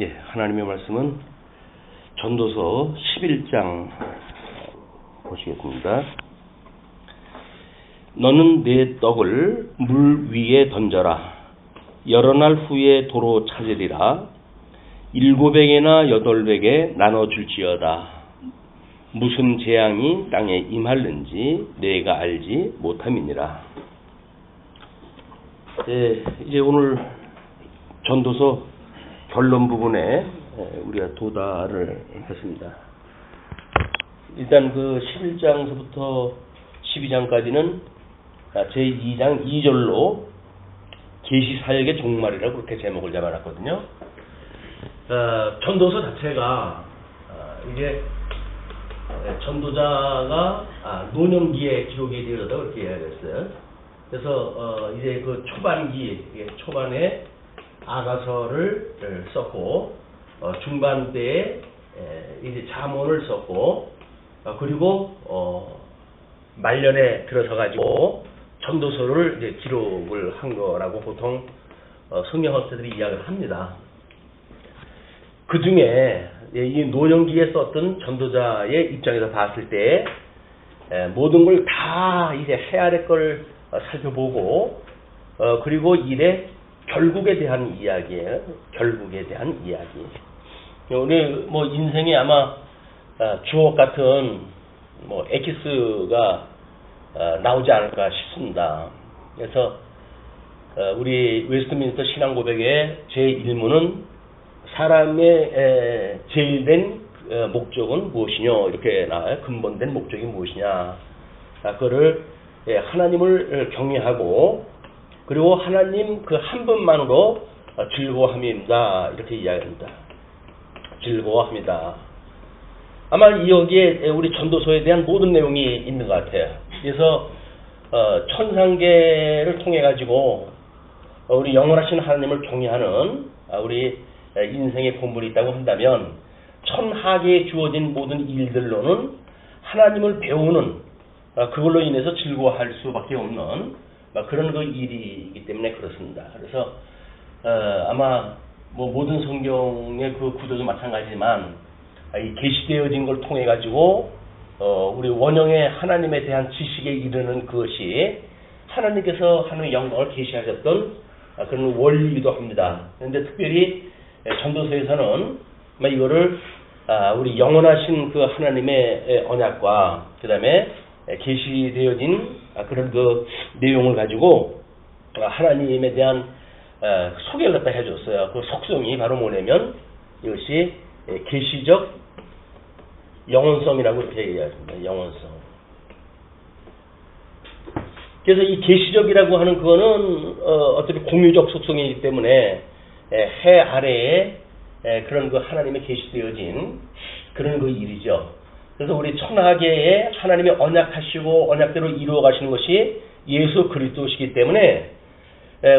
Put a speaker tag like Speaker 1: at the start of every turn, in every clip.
Speaker 1: 예, 하나님의 말씀은 전도서 11장 보시겠습니다. 너는 내 떡을 물 위에 던져라. 여러 날 후에 도로 찾으리라. 7에게나 8에게 나눠줄지어다. 무슨 재앙이 땅에 임할는지 내가 알지 못함이니라. 예, 이제 오늘 전도서 결론 부분에 우리가 도달을 했습니다. 일단 그 11장서부터 12장까지는 제2장 2절로 계시 사역의 종말이라고 그렇게 제목을 잡아놨거든요. 전도서 자체가 이제 전도자가 노년기에 기록이 되었다고 그렇게 이야기했어요. 그래서 이제 그 초반에 아가서를 썼고 중반 때에 이제 잠언을 썼고 그리고 말년에 들어서 가지고 전도서를 이제 기록을 한 거라고 보통 성경학자들이 이야기를 합니다. 그 중에 이 노년기에 썼던 전도자의 입장에서 봤을 때 모든 걸 다 이제 헤아릴 걸 살펴보고 그리고 일의 결국에 대한 이야기예요. 결국에 대한 이야기. 우리 뭐 인생에 아마 주옥 같은 뭐 엑기스가 나오지 않을까 싶습니다. 그래서 우리 웨스트민스터 신앙 고백의 제1문은 사람의 제일된 목적은 무엇이냐 이렇게 나와요. 근본된 목적이 무엇이냐. 그거를 하나님을 경외하고 그리고 하나님 그 한 분만으로 즐거워함입니다. 이렇게 이야기합니다. 즐거워합니다. 아마 여기에 우리 전도서에 대한 모든 내용이 있는 것 같아요. 그래서 천상계를 통해 가지고 우리 영원하신 하나님을 경외하는 우리 인생의 본분이 있다고 한다면 천하계에 주어진 모든 일들로는 하나님을 배우는 그걸로 인해서 즐거워할 수밖에 없는 그런 그 일이기 때문에 그렇습니다. 그래서 아마 뭐 모든 성경의 그 구조도 마찬가지지만 이 계시되어진 걸 통해 가지고 우리 원형의 하나님에 대한 지식에 이르는 그것이 하나님께서 하나님의 영광을 계시하셨던 그런 원리이기도 합니다. 그런데 특별히 전도서에서는 이거를 우리 영원하신 그 하나님의 언약과 그 다음에 계시되어진 그런 그 내용을 가지고 하나님에 대한 소개를 갖다 해줬어요. 그 속성이 바로 뭐냐면 이것이 계시적 영원성이라고 이렇게 얘기합니다. 영원성. 그래서 이 계시적이라고 하는 그거는 어차피 공유적 속성이기 때문에 해 아래에 그런 그 하나님의 계시되어진 그런 그 일이죠. 그래서 우리 천하계에 하나님의 언약하시고 언약대로 이루어 가시는 것이 예수 그리스도시기 때문에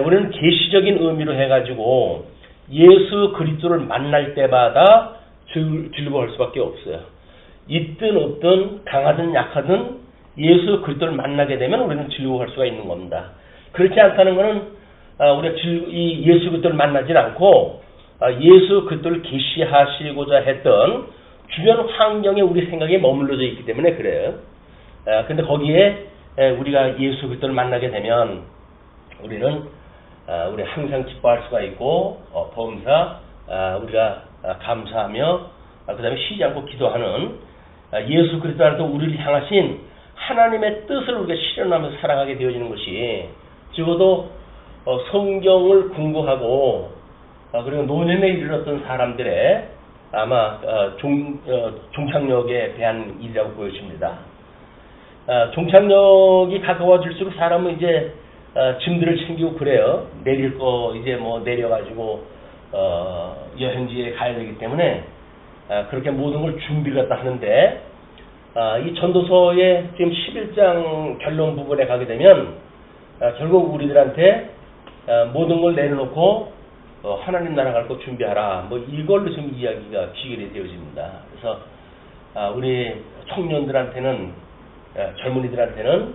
Speaker 1: 우리는 계시적인 의미로 해가지고 예수 그리스도를 만날 때마다 즐거워할 수밖에 없어요. 있든 없든 강하든 약하든 예수 그리스도를 만나게 되면 우리는 즐거워할 수가 있는 겁니다. 그렇지 않다는 것은 우리가 이 예수 그리스도를 만나진 않고 예수 그리스도를 계시하시고자 했던 주변 환경에 우리 생각이 머물러져 있기 때문에 그래요. 근데 거기에 우리가 예수 그리스도를 만나게 되면 우리는 우리 항상 기뻐할 수가 있고 범사 우리가 감사하며 그 다음에 쉬지 않고 기도하는 예수 그리스도 안에서 우리를 향하신 하나님의 뜻을 우리가 실현하면서 살아가게 되어지는 것이 적어도 성경을 궁구하고 그리고 노년에 이르렀던 사람들의 아마 종착역에 대한 일이라고 보여집니다. 종착역이 가까워질수록 사람은 이제 짐들을 챙기고 그래요. 내릴 거 이제 뭐 내려가지고 여행지에 가야 되기 때문에 그렇게 모든 걸 준비를 갖다 하는데 이 전도서의 지금 11장 결론 부분에 가게 되면 결국 우리들한테 모든 걸 내려놓고 하나님 나라 갈 거 준비하라. 뭐 이걸로 지금 이야기가 귀결이 되어집니다. 그래서 우리 청년들한테는 젊은이들한테는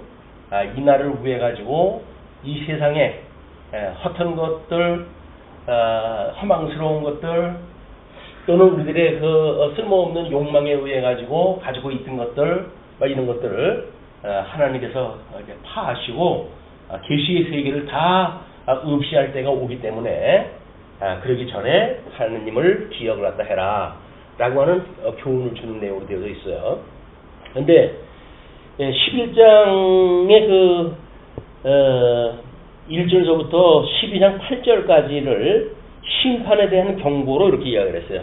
Speaker 1: 이 날을 위해 가지고 이 세상에 헛한 것들, 허망스러운 것들, 또는 우리들의 그 쓸모없는 욕망에 의해 가지고 있던 것들, 이런 것들을 하나님께서 이렇게 파하시고 계시의 세계를 다 없이할 때가 오기 때문에 그러기 전에 하나님을 기억을 갖다 해라 라고 하는 교훈을 주는 내용으로 되어 있어요. 근데 11장의 그 1절서부터 12장 8절까지를 심판에 대한 경고로 이렇게 이야기를 했어요.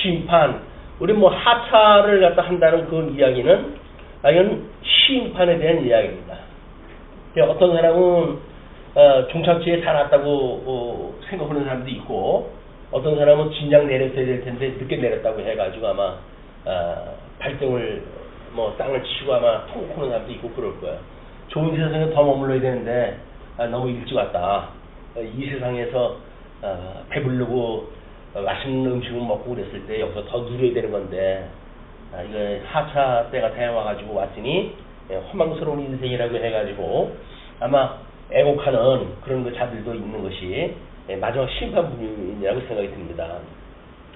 Speaker 1: 심판, 우리 뭐 하차를 갖다 한다는 그 이야기는 이건 심판에 대한 이야기입니다. 어떤 사람은 종착지에 다 났다고 생각하는 사람도 있고, 어떤 사람은 진작 내렸어야 될 텐데 늦게 내렸다고 해가지고 아마 발등을 뭐 땅을 치고 아마 통곡하는 사람도 있고 그럴 거예요. 좋은 세상에 더 머물러야 되는데 너무 일찍 왔다. 이 세상에서 배부르고 맛있는 음식을 먹고 그랬을 때 여기서 더 누려야 되는 건데 이거 하차 때가 되어와가지고 왔으니 허망스러운 인생이라고 해가지고 아마 애곡하는 그런 그 자들도 있는 것이 마지막 심판분이라고 생각이 듭니다.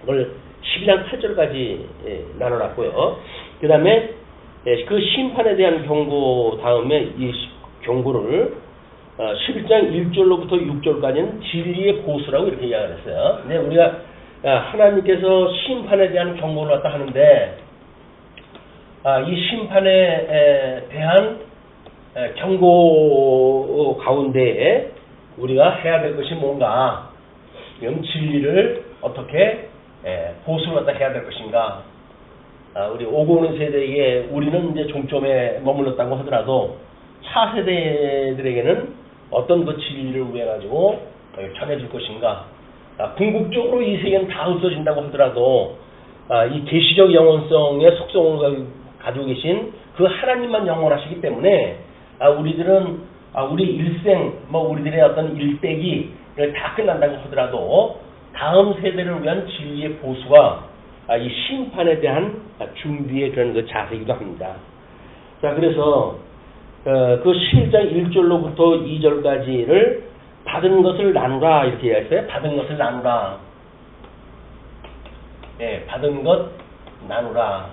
Speaker 1: 그걸 12장 8절까지 나눠놨고요. 그 다음에 그 심판에 대한 경고 다음에 이 경고를 11장 1절로부터 6절까지는 진리의 보수라고 이렇게 이야기를 했어요. 근데 우리가 하나님께서 심판에 대한 경고를 갖다 하는데 이 심판에 대한 경고 가운데에 우리가 해야 될 것이 뭔가, 그럼 진리를 어떻게 보수를 갖다 해야 될 것인가. 우리 오고 오는 세대에 우리는 이제 종점에 머물렀다고 하더라도 차 세대들에게는 어떤 그 진리를 우리해 가지고 전해줄 것인가. 궁극적으로 이 세계는 다 없어진다고 하더라도 이 계시적 영원성의 속성을 가지고 계신 그 하나님만 영원하시기 때문에 우리들은 우리 일생 우리들의 어떤 일대기를 다 끝난다고 하더라도 다음 세대를 위한 진리의 보수가 이 심판에 대한 준비의 그런 그 자세이기도 합니다. 자, 그래서 그 11장 1절로부터 2절까지를 받은 것을 나누라 이렇게 이야기했어요. 받은 것을 나누라. 받은 것 나누라.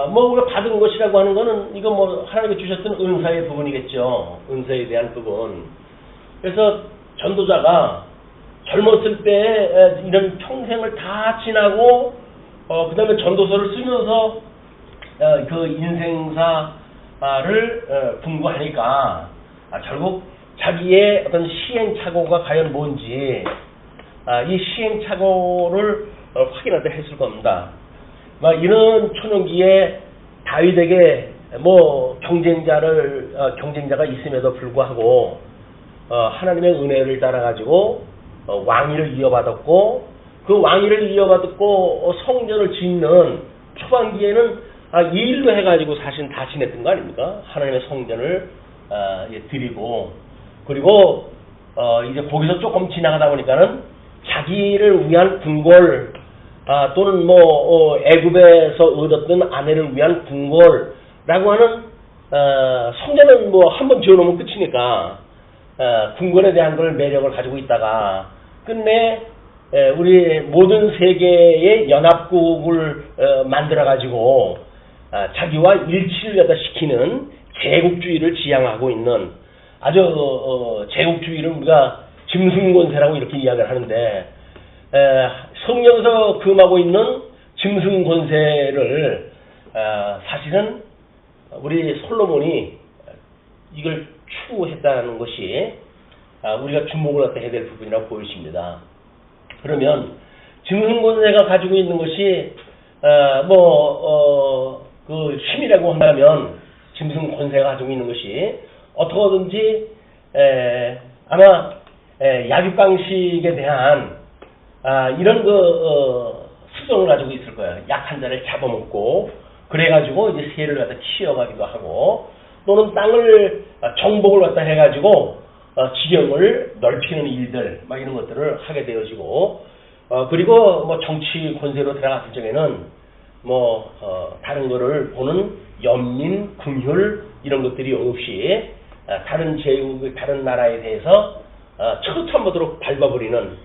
Speaker 1: 우리가 받은 것이라고 하는 거는 이거 하나님께 주셨던 은사의 부분이겠죠. 은사에 대한 부분. 그래서 전도자가 젊었을 때 이런 평생을 다 지나고 그 다음에 전도서를 쓰면서 그 인생사를 분구하니까 결국 자기의 어떤 시행착오가 과연 뭔지 이 시행착오를 확인하다 했을 겁니다. 이런 초년기에 다윗에게 경쟁자가 있음에도 불구하고 하나님의 은혜를 따라가지고 왕위를 이어받았고, 그 왕위를 이어받았고 성전을 짓는 초반기에는 이 일로 해가지고 사실 다 지냈던 거 아닙니까? 하나님의 성전을 드리고, 그리고 이제 거기서 조금 지나가다 보니까는 자기를 위한 궁궐 또는 애굽에서 얻었던 아내를 위한 궁궐라고 하는 성전은 한번 지어놓으면 끝이니까 궁궐에 대한 걸 매력을 가지고 있다가 끝내 우리 모든 세계의 연합국을 만들어 가지고 자기와 일치를 갖다 시키는 제국주의를 지향하고 있는 아주 제국주의를 우리가 짐승권세라고 이렇게 이야기를 하는데, 성령에서 금하고 있는 짐승권세를 사실은 우리 솔로몬이 이걸 추구했다는 것이 우리가 주목을 갖다 해야 될 부분이라고 보여집니다. 그러면 짐승권세가 가지고 있는 것이 그 힘이라고 한다면, 짐승권세가 가지고 있는 것이 어떻게든지 아마 약육강식에 대한 이런 수성을 가지고 있을 거예요. 약한 자를 잡아먹고 그래가지고 이제 새를 갖다 키워가기도 하고, 또는 땅을 정복을 갖다 해가지고 지경을 넓히는 일들 이런 것들을 하게 되어지고, 그리고 정치 권세로 들어갔을 적에는 다른 거를 보는 연민, 긍휼 이런 것들이 없이 다른 제국, 다른 나라에 대해서 처참하도록 밟아버리는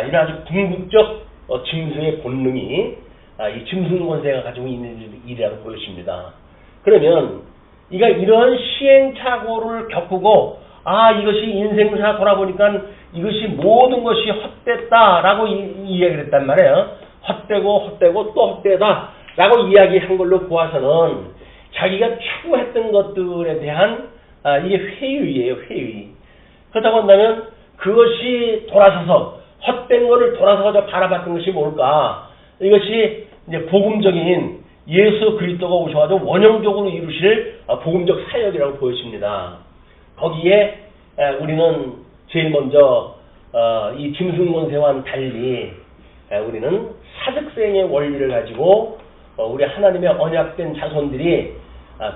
Speaker 1: 이런 아주 궁극적 짐승의 본능이 이 짐승 권세가 가지고 있는 일이라고 보여집니다. 그러면 이러한 시행착오를 겪고 이것이 인생사 돌아보니까 이것이 모든 것이 헛됐다라고 이야기를 했단 말이에요. 헛되고 또 헛되다라고 이야기한 걸로 보아서는 자기가 추구했던 것들에 대한 이게 회의예요. 회의. 그렇다고 한다면 그것이 돌아서서 헛된 것을 돌아서서 바라봤던 것이 뭘까? 이것이 이제 복음적인 예수 그리스도가 오셔가지고 원형적으로 이루실 복음적 사역이라고 보여집니다. 거기에 우리는 제일 먼저 이 짐승 권세와는 달리 우리는 사직생의 원리를 가지고 우리 하나님의 언약된 자손들이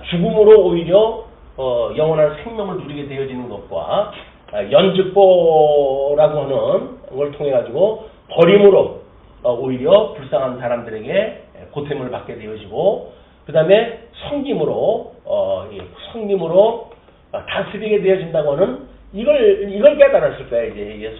Speaker 1: 죽음으로 오히려 영원한 생명을 누리게 되어지는 것과 연직보라고 하는 걸 통해 가지고 버림으로 오히려 불쌍한 사람들에게 고통을 받게 되어지고 그 다음에 성김으로 다스리게 되어진다고 하는 이걸 깨달았을 거야. 이제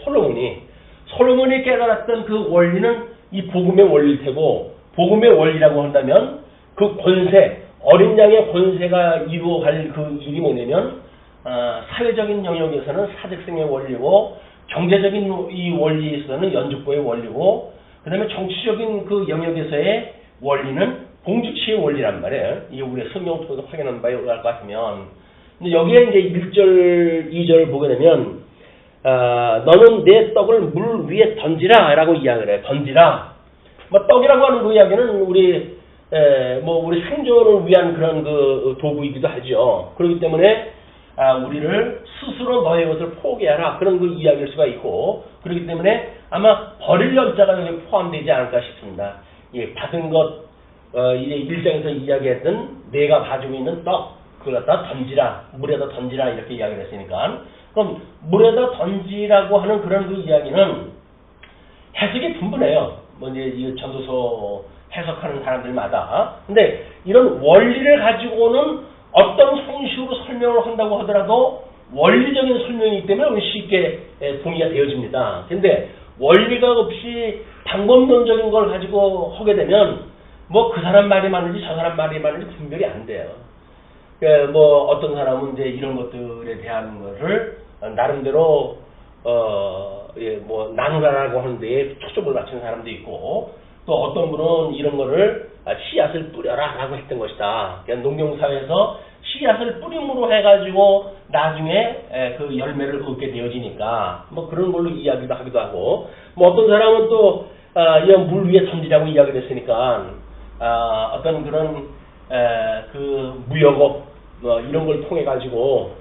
Speaker 1: 솔로몬이 깨달았던 그 원리는 이 복음의 원리일 테고, 복음의 원리라고 한다면 그 권세, 어린 양의 권세가 이루어갈 그 일이 뭐냐면 사회적인 영역에서는 사직생의 원리고, 경제적인 이 원리에서는 연주보의 원리고, 그 다음에 정치적인 그 영역에서의 원리는 공주치의 원리란 말이에요. 이게 우리가 성경을 통해서 확인한 바에 의할 것 같으면. 근데 여기에 이제 1절, 2절을 보게 되면, 너는 내 떡을 물 위에 던지라 라고 이야기를 해요. 던지라. 떡이라고 하는 그 이야기는 우리 생존을 위한 그런 그 도구이기도 하죠. 그렇기 때문에, 우리를 스스로 너의 것을 포기하라. 그런 그 이야기일 수가 있고, 그렇기 때문에 아마 버릴 염자가 여기 포함되지 않을까 싶습니다. 예, 받은 것, 이제 일장에서 이야기했던 내가 가지고 있는 떡, 그걸 갖다 던지라, 물에다 던지라 이렇게 이야기를 했으니까, 그럼 물에다 던지라고 하는 그런 그 이야기는 해석이 분분해요. 이제 이 전도서 해석하는 사람들마다. 근데 이런 원리를 가지고는 어떤 형식으로 설명을 한다고 하더라도 원리적인 설명이기 때문에 쉽게 동의가 되어집니다. 근데 원리가 없이 방법론적인 걸 가지고 하게 되면 그 사람 말이 맞는지 저 사람 말이 맞는지 분별이 안 돼요. 어떤 사람은 이제 이런 것들에 대한 거를 나름대로 나누라라고 하는 데에 초점을 맞춘 사람도 있고, 또 어떤 분은 이런 거를 씨앗을 뿌려라 라고 했던 것이다. 그러니까 농경사회에서 씨앗을 뿌림으로 해가지고 나중에 그 열매를 얻게 되어지니까 그런 걸로 이야기도 하기도 하고, 어떤 사람은 또 이런 물 위에 던지라고 이야기를 했으니까 어떤 그런 그 무역업 이런 걸 통해 가지고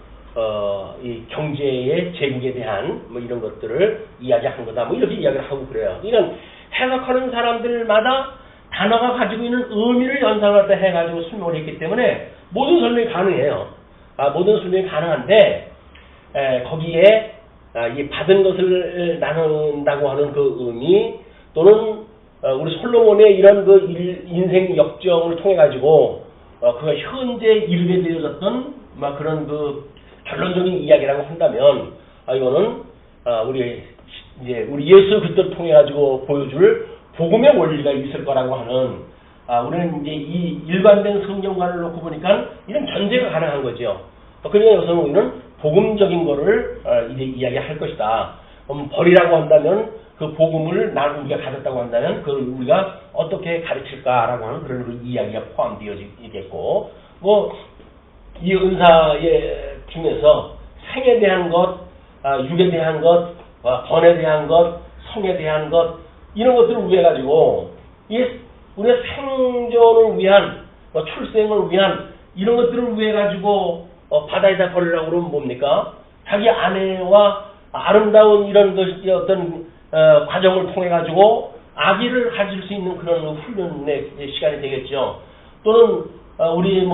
Speaker 1: 이 경제의 제국에 대한 이런 것들을 이야기하는 거다. 이렇게 이야기를 하고 그래요. 이건 해석하는 사람들마다 단어가 가지고 있는 의미를 연상을 해가지고 설명을 했기 때문에 모든 설명이 가능해요. 모든 설명이 가능한데, 거기에 이 받은 것을 나눈다고 하는 그 의미, 또는 우리 솔로몬의 이런 그 인생 역정을 통해 가지고 그가 현재 이르게 되어졌던 그런 그 결론적인 이야기라고 한다면, 이거는 우리 예수 그리스도를 통해 가지고 보여줄 복음의 원리가 있을 거라고 하는, 우리는 이제 이 일관된 성경관을 놓고 보니까 이런 전제가 가능한 거죠. 그러니까 여기서 우리는 복음적인 거를 이제 이야기할 것이다. 버리라고 한다면 그 복음을 우리가 가졌다고 한다면 그걸 우리가 어떻게 가르칠까라고 하는 그런 그 이야기가 포함되어지겠고, 이 은사의 중에서 생에 대한 것, 육에 대한 것, 번에 대한 것, 성에 대한 것, 이런 것들을 위해 가지고 우리의 생존을 위한, 출생을 위한 이런 것들을 위해 가지고 바다에다 버리려고 그러면 뭡니까? 자기 아내와 아름다운 이런 것이 어떤 과정을 통해 가지고 아기를 가질 수 있는 그런 훈련의 시간이 되겠죠. 또는 우리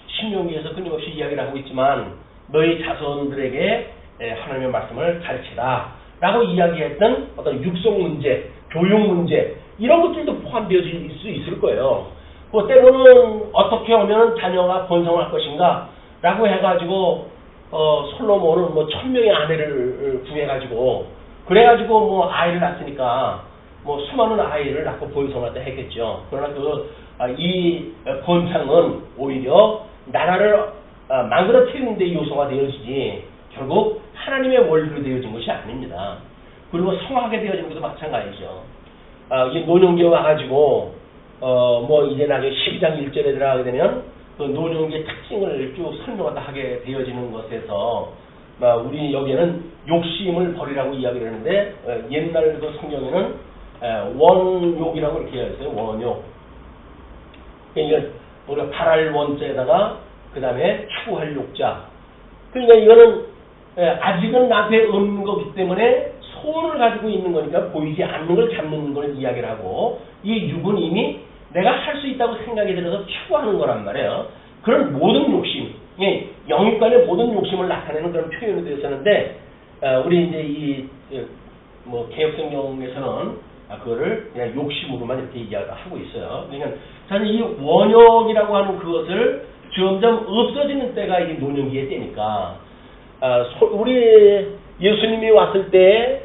Speaker 1: 신명기에서 끊임없이 이야기를 하고 있지만 너희 자손들에게 하나님의 말씀을 가르치라 라고 이야기했던 어떤 육성 문제, 교육 문제, 이런 것들도 포함되어질 수 있을 거예요. 때로는 어떻게 하면 자녀가 번성할 것인가 라고 해가지고 솔로몬은 1000명의 아내를 구해가지고 그래가지고 아이를 낳았으니까 뭐 수많은 아이를 낳고 보혜성하다 했겠죠. 그러나 이 번창은 오히려 나라를 망가뜨리는 데 요소가 되어지지 결국 하나님의 원리로 되어진 것이 아닙니다. 그리고 성하게 되어진 것도 마찬가지죠. 이 노년기에 와가지고 뭐 이제 나중에 12장 1절에 들어가게 되면 그 노년기의 특징을 쭉 설명하다 하게 되어지는 것에서 우리 여기에는 욕심을 버리라고 이야기를 하는데 옛날 그 성경에는 원욕이라고 이렇게 이야기했어요. 원욕. 그러니까 우리가 바랄 원자에다가 그 다음에 추구할 욕자. 그러니까 이거는 아직은 나한테 없는 거기 때문에 소원을 가지고 있는 거니까 보이지 않는 걸 잡는 걸 이야기를 하고 이 육은 이미 내가 할 수 있다고 생각이 들어서 추구하는 거란 말이에요. 그런 모든 욕심, 영육간의 모든 욕심을 나타내는 그런 표현이 되었었는데 우리 이제 뭐 개혁성경에서는 그거를 그냥 욕심으로만 이렇게 이야기하고 있어요. 그러니까 저는 이 원욕이라고 하는 그것을 점점 없어지는 때가 이 노년기의 때니까 우리 예수님이 왔을 때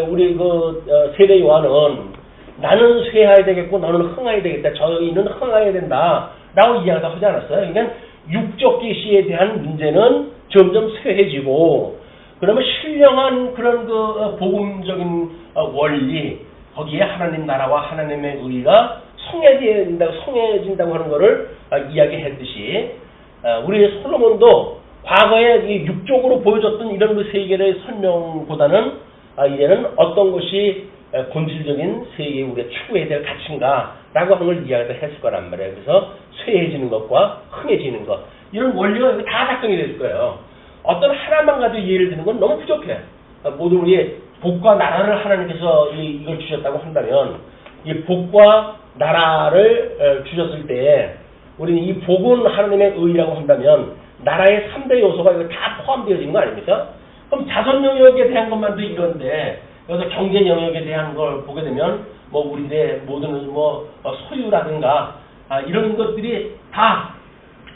Speaker 1: 우리 세례 요한은 나는 쇠해야 되겠고 너는 흥해야 되겠다. 저희는 흥해야 된다. 라고 이야기도 하지 않았어요. 그러니까 육적 계시에 대한 문제는 점점 쇠해지고 그러면 신령한 그런 복음적인 원리 거기에 하나님 나라와 하나님의 의가 성해진다고 하는 것을 이야기했듯이 우리 솔로몬도 과거에 이 육적으로 보여줬던 이런 그 세계의 설명보다는 이제는 어떤 것이 본질적인 세계에 우리가 추구해야 될 가치인가라고 하는 걸 이야기를 했을 거란 말이에요. 그래서 쇠해지는 것과 흥해지는 것 이런 원리가 다 작동이 될 거예요. 어떤 하나만 가지고 예를 드는 건 너무 부족해. 모든 우리의 복과 나라를 하나님께서 이걸 주셨다고 한다면 이 복과 나라를 주셨을 때 우리는 이 복은 하나님의 의라고 한다면 나라의 3대 요소가 이거 다 포함되어지는 거 아닙니까? 그럼 자선 영역에 대한 것만도 이건데 여기서 경제 영역에 대한 걸 보게 되면 뭐 우리의 모든 소유라든가 이런 것들이 다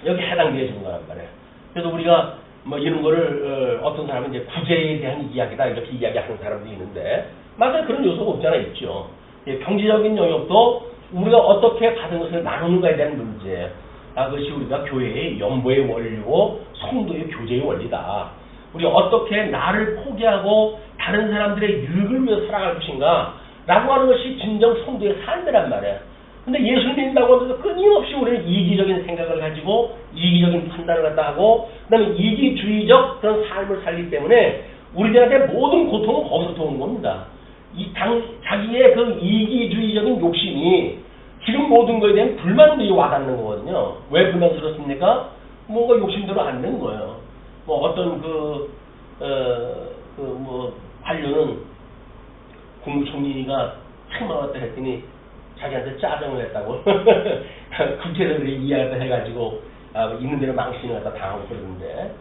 Speaker 1: 여기 해당되어지는 거란 말이에요. 그래서 우리가 뭐 이런 거를 어떤 사람은 이제 구제에 대한 이야기다 이렇게 이야기하는 사람도 있는데 맞아요. 그런 요소가 없잖아 있죠. 경제적인 영역도 우리가 어떻게 받은 것을 나누는가에 대한 문제. 그것이 우리가 교회의 연보의 원리고 성도의 교제의 원리다. 우리가 어떻게 나를 포기하고 다른 사람들의 유익을 위해 살아갈 것인가 라고 하는 것이 진정 성도의 삶이란 말이에요. 근데 예수를 믿는다고 하면서 끊임없이 우리는 이기적인 생각을 가지고 이기적인 판단을 갖다 하고 그 다음에 이기주의적 그런 삶을 살기 때문에 우리들한테 모든 고통은 거기서 오는 겁니다. 자기의 그 이기주의적인 욕심이 지금 모든 것에 대한 불만들이 와닿는 거거든요. 왜 불만스럽습니까? 뭔가 욕심대로 안 된 거예요. 뭐 어떤 관료는 국무총리가 책망했다 했더니 자기한테 짜증을 했다고 구체적으로 이야기를 해가지고 있는 대로 망신을 갖다 당하고 그러는데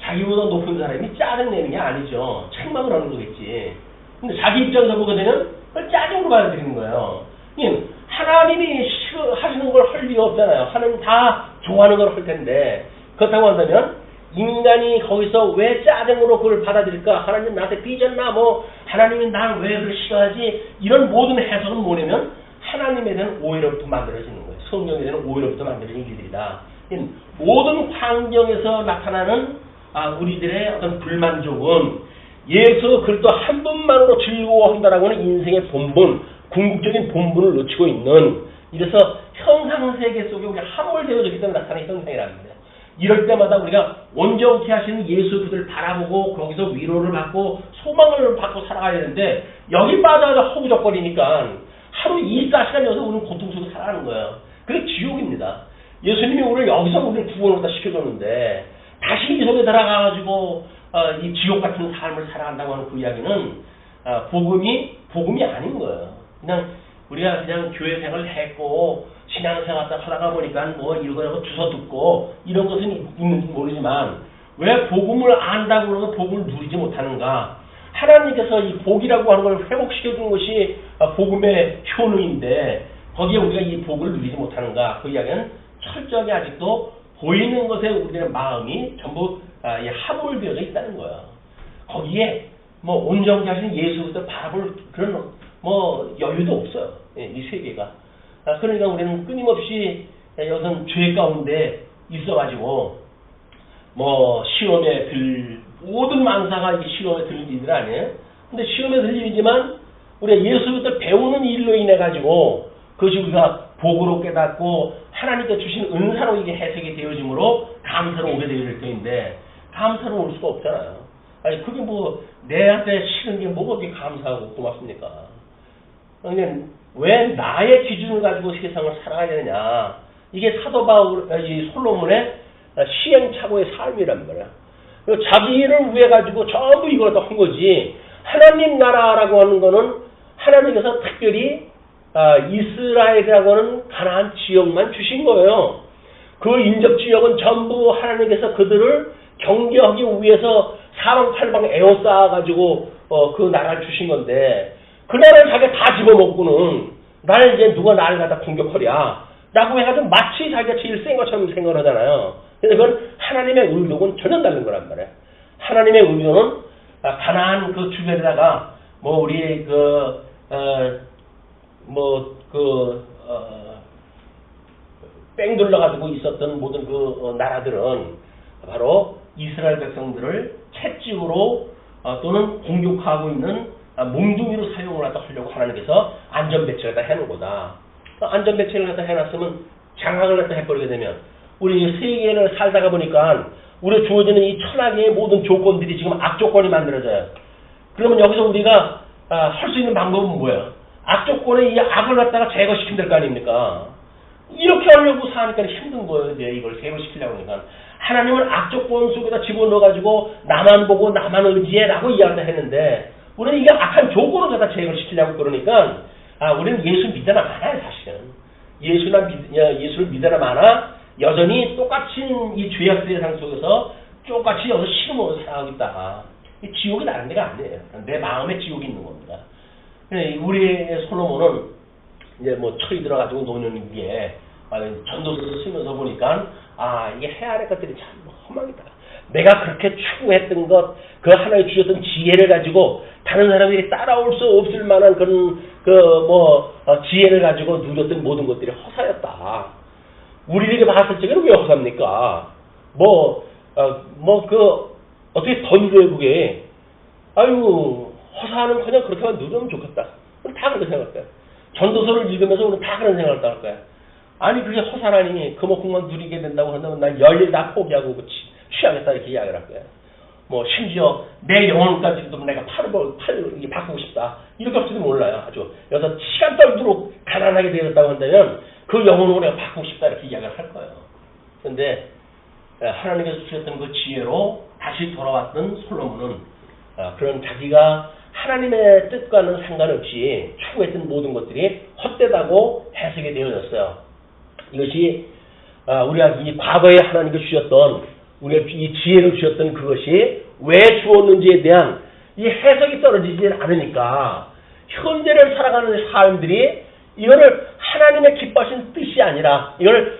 Speaker 1: 자기보다 높은 사람이 짜증내는 게 아니죠. 책망을 하는 거겠지. 근데 자기 입장에서 보게 되면 그걸 짜증으로 받아들이는 거예요. 하나님이 하시는 걸 할 리가 없잖아요. 하나님 다 좋아하는 걸 할 텐데 그렇다고 한다면 인간이 거기서 왜 짜증으로 그걸 받아들일까? 하나님 나한테 삐졌나? 하나님이 나를 왜 그걸 싫어하지? 이런 모든 해석은 뭐냐면 하나님에 대한 오해로부터 만들어지는 거예요. 성경에 대한 오해로부터 만들어진 일들이다. 모든 환경에서 나타나는 우리들의 어떤 불만족은 예수 그리스도 한 분만으로 즐거워한다라고 하는 인생의 본분, 궁극적인 본분을 놓치고 있는 이래서 현상세계 속에 우리가 함몰되어졌기 때문에 나타나는 현상이랍니다. 이럴 때마다 우리가 온전케 하시는 예수 그들을 바라보고 거기서 위로를 받고 소망을 받고 살아가야 되는데 여기 빠져서 허우적거리니까 하루 24시간 여기서 우리는 고통 속에 살아가는 거예요. 그게 지옥입니다. 예수님이 우리를 여기서 우리를 구원을 다 시켜줬는데 다시 이 속에 들어가가지고 이 지옥 같은 삶을 살아간다고 하는 그 이야기는 복음이 아닌 거예요. 그냥 우리가 그냥 교회 생활을 했고 신앙생활 하다가 보니까 이거저거 주워 듣고 이런 것은 있는지 모르지만 왜 복음을 안다고 그러고 복음을 누리지 못하는가? 하나님께서 이 복이라고 하는 걸 회복시켜준 것이 복음의 효능인데 거기에 우리가 이 복을 누리지 못하는가? 그 이야기는 철저하게 아직도 보이는 것에 우리의 마음이 전부 함몰되어져 있다는 거예요. 거기에 온전케 하신 예수 그리스도를 바라볼 그런 뭐 여유도 없어요. 이 세계가. 그러니까 우리는 끊임없이 여기서 죄 가운데 있어가지고 뭐 시험에 모든 만사가 이 시험에 들 일들 아니에요. 근데 시험에 들 일이지만 우리가 예수를 배우는 일로 인해 가지고 그것이 우리가 복으로 깨닫고 하나님께 주신 은사로 이게 해석이 되어짐으로 감사로 오게 되어질 터인데 감사로 올 수가 없잖아요. 아니 그게 뭐 내한테 싫은 게 뭐가 그렇게 감사하고 고맙습니까? 그러니까 왜 나의 기준을 가지고 세상을 살아야 되느냐? 이게 사도 바울 이 솔로몬의 시행착오의 삶이란 말이야. 자기 일을 위해 가지고 전부 이걸 다 한 거지. 하나님 나라라고 하는 거는 하나님께서 특별히 이스라엘이라고 하는 가나안 지역만 주신 거예요. 그 인접 지역은 전부 하나님께서 그들을 경계하기 위해서 사방팔방 에워싸 가지고 그 나라를 주신 건데 그 나라를 자기가 다 집어먹고는 나를 이제 누가 나를 갖다 공격하랴 라고 해가지고 마치 자기가 제일 센 것처럼 생각을 하잖아요. 근데 그건 하나님의 의도는 전혀 다른 거란 말이에요. 하나님의 의도는 가나안 그 주변에다가 뭐 우리 뺑 둘러가지고 있었던 모든 그 나라들은 바로 이스라엘 백성들을 채찍으로 또는 공격하고 있는 몽둥이로 사용을 하려고 하나님께서 안전배치를 갖다 해놓은 거다. 안전배치를 갖다 해놨으면 장악을 갖다 해버리게 되면 우리 세계를 살다가 보니까 우리 주어지는 이 천하계의 모든 조건들이 지금 악조건이 만들어져요. 그러면 여기서 우리가 할 수 있는 방법은 뭐예요? 악조건의 이 악을 갖다가 제거시키면 될 거 아닙니까? 이렇게 하려고 사니까 힘든 거예요. 이제 이걸 제거시키려고 하니까. 하나님은 악조건 속에다 집어넣어가지고 나만 보고 나만 의지해라고 이야기를 했는데 우리는 이게 악한 조건을 갖다 제거시키려고 그러니까 우리는 예수 믿으나 마나요 사실은. 예수를 믿으나 마나 여전히 똑같이 이 죄악 세상 속에서 똑같이 여기서 싫음으로 살아가고 있다. 이 지옥이 다른 데가 아니에요. 내 마음에 지옥이 있는 겁니다. 우리 솔로몬은 이제 뭐 철이 들어가지고 노는 위에 전도서를 쓰면서 보니까 이게 해 아래 것들이 참 험하겠다. 내가 그렇게 추구했던 것, 그 하나님 주셨던 지혜를 가지고 다른 사람들이 따라올 수 없을 만한 그런 지혜를 가지고 누렸던 모든 것들이 허사였다. 우리들이 봤을 적에는 왜 허사입니까? 어떻게 더 누려요, 그게? 허사하는 그냥 그렇게만 누르면 좋겠다. 다 그렇게 생각해요. 전도서를 읽으면서 우리는 다 그런 생각을 할 거야. 아니, 그게 허사라니, 그만큼만 누리게 된다고 한다면 난 열일 다 포기하고 취하겠다, 이렇게 이야기를 할 거야. 심지어 내 영혼까지도 내가 이게 바꾸고 싶다. 이렇게 할지도 몰라요. 아주. 여기서 시간 떨도록 가난하게 되었다고 한다면 그 영혼으로 내가 바꾸고 싶다, 이렇게 이야기를 할 거예요. 그런데 하나님께서 주셨던 그 지혜로 다시 돌아왔던 솔로몬은 그런 자기가 하나님의 뜻과는 상관없이 추구했던 모든 것들이 헛되다고 해석이 되어졌어요. 이것이 우리가 이 과거에 하나님께 주셨던 우리가 이 지혜를 주셨던 그것이 왜 주었는지에 대한 이 해석이 떨어지지 않으니까 현재를 살아가는 사람들이 이거를 하나님의 기뻐하신 뜻이 아니라 이걸